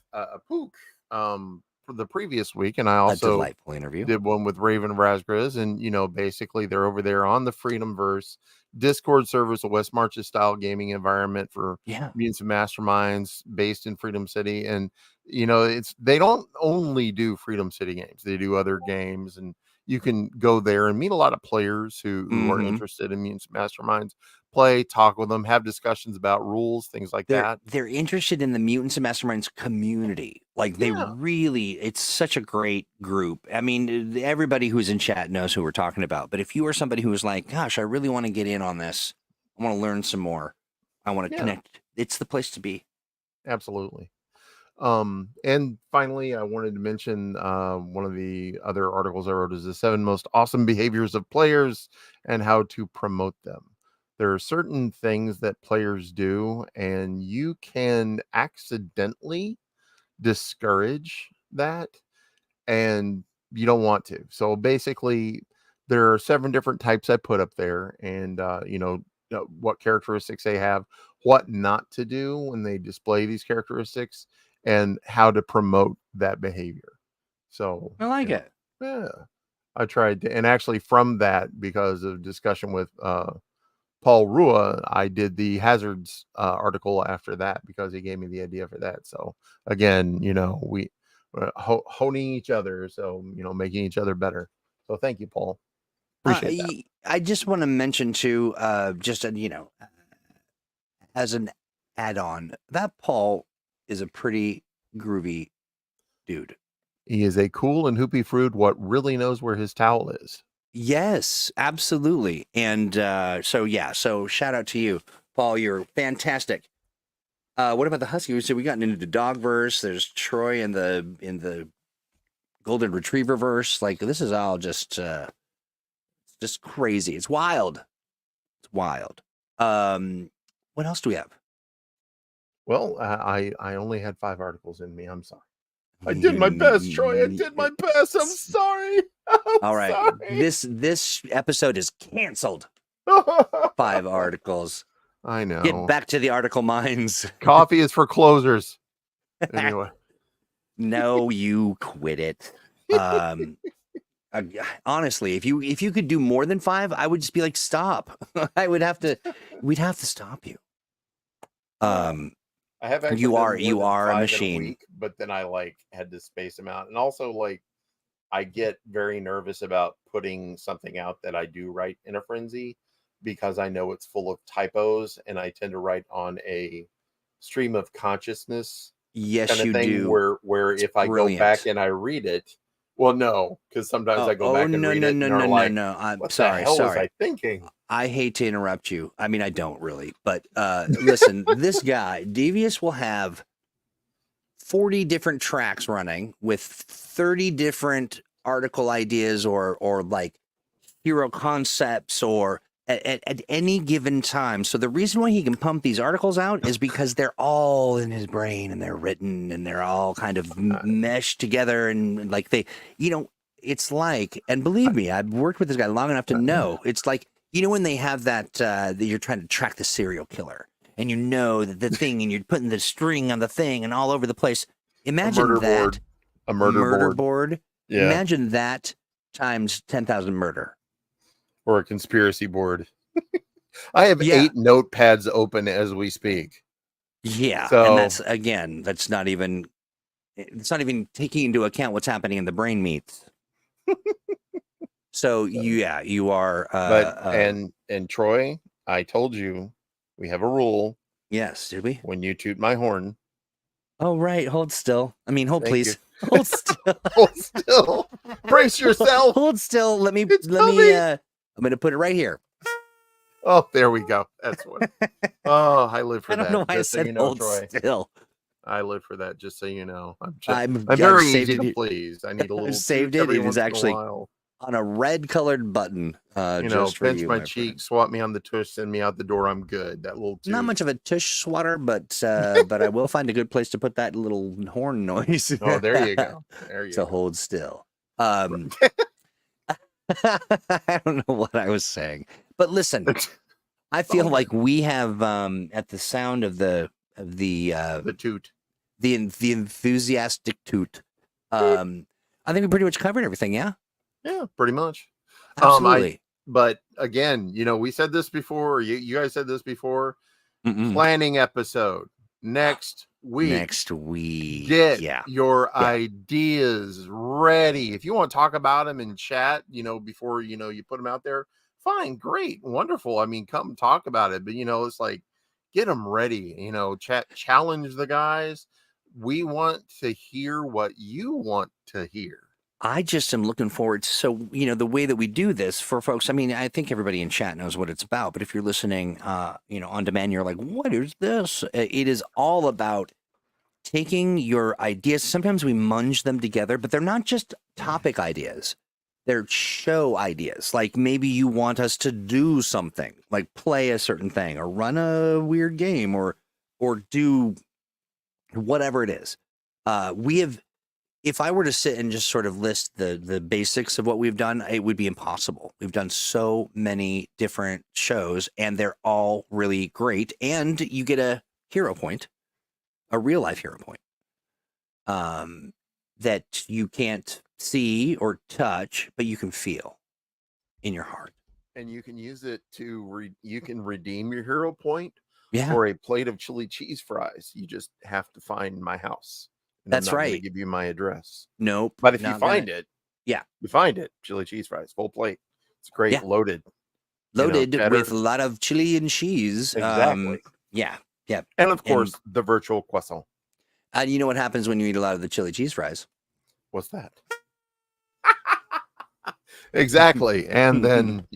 Pook for the previous week, and I also delightful interview. Did one with Raven Razgriz, and basically they're over there on the Freedomverse Discord servers, a West Marches style gaming environment for mutants and masterminds based in Freedom City. And they don't only do Freedom City games, they do other games, and you can go there and meet a lot of players who are interested in mutants and masterminds, play, talk with them, have discussions about rules, things like that. They're interested in the Mutants and Masterminds community. Like they really, it's such a great group. I mean, everybody who's in chat knows who we're talking about. But if you are somebody who is like, gosh, I really want to get in on this, I want to learn some more, I want to connect, it's the place to be. Absolutely. And finally, I wanted to mention one of the other articles I wrote is the 7 most awesome behaviors of players and how to promote them. There are certain things that players do, and you can accidentally discourage that, and you don't want to. So basically, there are 7 different types I put up there, and what characteristics they have, what not to do when they display these characteristics, and how to promote that behavior. So I like it. Yeah, I tried to, and actually from that, because of discussion with Paul Rua, I did the hazards article after that because he gave me the idea for that. So again, we honing each other, so making each other better. So thank you, Paul. Appreciate that. I just want to mention too, just as an add-on, that Paul is a pretty groovy dude. He is a cool and hoopy fruit. What really knows where his towel is. Yes, absolutely. And so shout out to you, Paul. You're fantastic. What about the Husky? So we got into the Dogverse. There's Troy in the Golden Retriever verse. Like this is all just crazy. It's wild. It's wild. What else do we have? Well, I only had 5 articles in me. I'm sorry. I did my best, Troy. I did my best. I'm sorry. All right. Sorry. This episode is canceled. 5 articles. I know. Get back to the article mines. Coffee is for closers. Anyway. No, you quit it. Honestly, if you could do more than 5, I would just be like, stop. We'd have to stop you. I have actually you are a machine, week, but then I had to space them out, and also I get very nervous about putting something out that I do write in a frenzy because I know it's full of typos, and I tend to write on a stream of consciousness. Yes, kind of you thing do. Where if I go back and I read it, well, no, because sometimes I go back and read it. No. I'm what sorry. The hell sorry. was I thinking? I hate to interrupt you. I mean, I don't really, but listen, this guy, Devious, will have 40 different tracks running with 30 different article ideas or like hero concepts or at any given time. So the reason why he can pump these articles out is because they're all in his brain and they're written and they're all kind of meshed together and like it's like, and believe me, I've worked with this guy long enough to know, it's like, when they have that you're trying to track the serial killer and that the thing and you're putting the string on the thing and all over the place. Imagine that. A murder board. Yeah. Imagine that times 10,000 murder. Or a conspiracy board. I have 8 notepads open as we speak. Yeah. So, and that's not even taking into account what's happening in the brain meats. So you are. And Troy, I told you we have a rule. Yes, did we? When you toot my horn. Oh right, hold still. I mean, hold Thank please. you. Hold still. Hold still. Brace yourself. Hold still. Let me. I'm going to put it right here. Oh, there we go. That's what. Oh, I live for that. I don't know why I said so you know, hold Troy. still. I live for that. Just so you know, I'm I've very saved easy it. to please. I need a little. Saved it. It is actually on a red colored button. Just for pinch you, my cheek, swat me on the tush, send me out the door. I'm good. That little toot. Not much of a tush swatter, but I will find a good place to put that little horn noise. Oh, there you go. There you go. Hold still. I don't know what I was saying, but listen, I feel like we have at the sound of the toot, the enthusiastic toot. I think we pretty much covered everything. Yeah. Yeah, pretty much. Absolutely. But again, we said this before. You guys said this before. Planning episode next week. Get your ideas ready. If you want to talk about them in chat, before you put them out there, fine, great, wonderful. I mean, come talk about it. But it's like, get them ready. Challenge the guys. We want to hear what you want to hear. I just am looking forward to, so, the way that we do this for folks, I mean, I think everybody in chat knows what it's about, but if you're listening, on demand, you're like, what is this? It is all about taking your ideas. Sometimes we munge them together, but they're not just topic ideas. They're show ideas. Like maybe you want us to do something, like play a certain thing or run a weird game or do whatever it is. If I were to sit and just sort of list the basics of what we've done, it would be impossible. We've done so many different shows and they're all really great. And you get a hero point, a real life hero point, that you can't see or touch, but you can feel in your heart. And you can use it to, you can redeem your hero point Yeah. for a plate of chili cheese fries. You just have to find my house. That's right. I'm not gonna give you my address. Nope. But if you find it, you find it. Chili cheese fries, full plate. It's great, loaded with a lot of chili and cheese. Exactly. Yeah. And of course, the virtual croissant. And you know what happens when you eat a lot of the chili cheese fries? What's that? Exactly. And then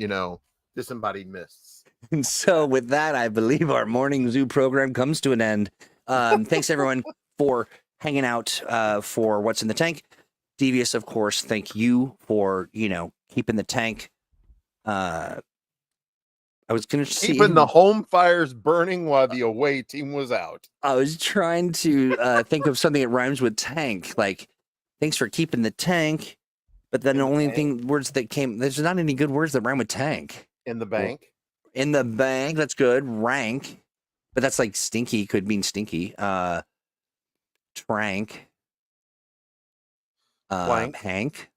disembodied mists. And so with that, I believe our morning zoo program comes to an end. Thanks everyone for hanging out for What's in the Tank. Devious, of course, thank you for, keeping the tank. I was going to see keeping the home fires burning while the away team was out. I was trying to think of something that rhymes with tank. Like, thanks for keeping the tank. But then the only words that came, there's not any good words that rhyme with tank. In the bank. In the bank, that's good. Rank. But that's like stinky, could mean stinky. Trank. Hank.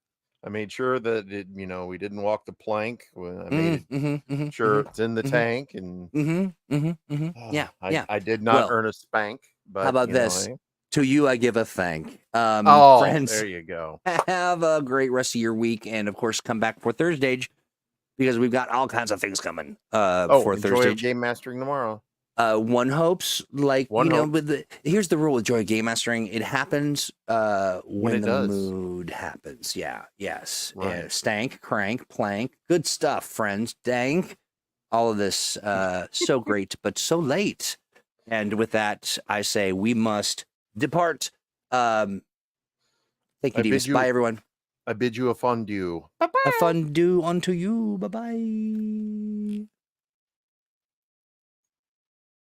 I made sure that we didn't walk the plank. I made sure it's in the tank, and I did not earn a spank. But how about this? To you, I give a thank. Friends, there you go. Have a great rest of your week, and of course, come back for Thursday because we've got all kinds of things coming. For Thursday, game mastering tomorrow. One hopes, here's the rule with Joy Game Mastering. It happens when the mood happens. Yeah, yes. Right. Stank, crank, plank. Good stuff, friends. Dank. All of this so great, but so late. And with that, I say we must depart. Thank you, Demas. Bye, everyone. I bid you a fondue. A fondue unto you. Bye-bye.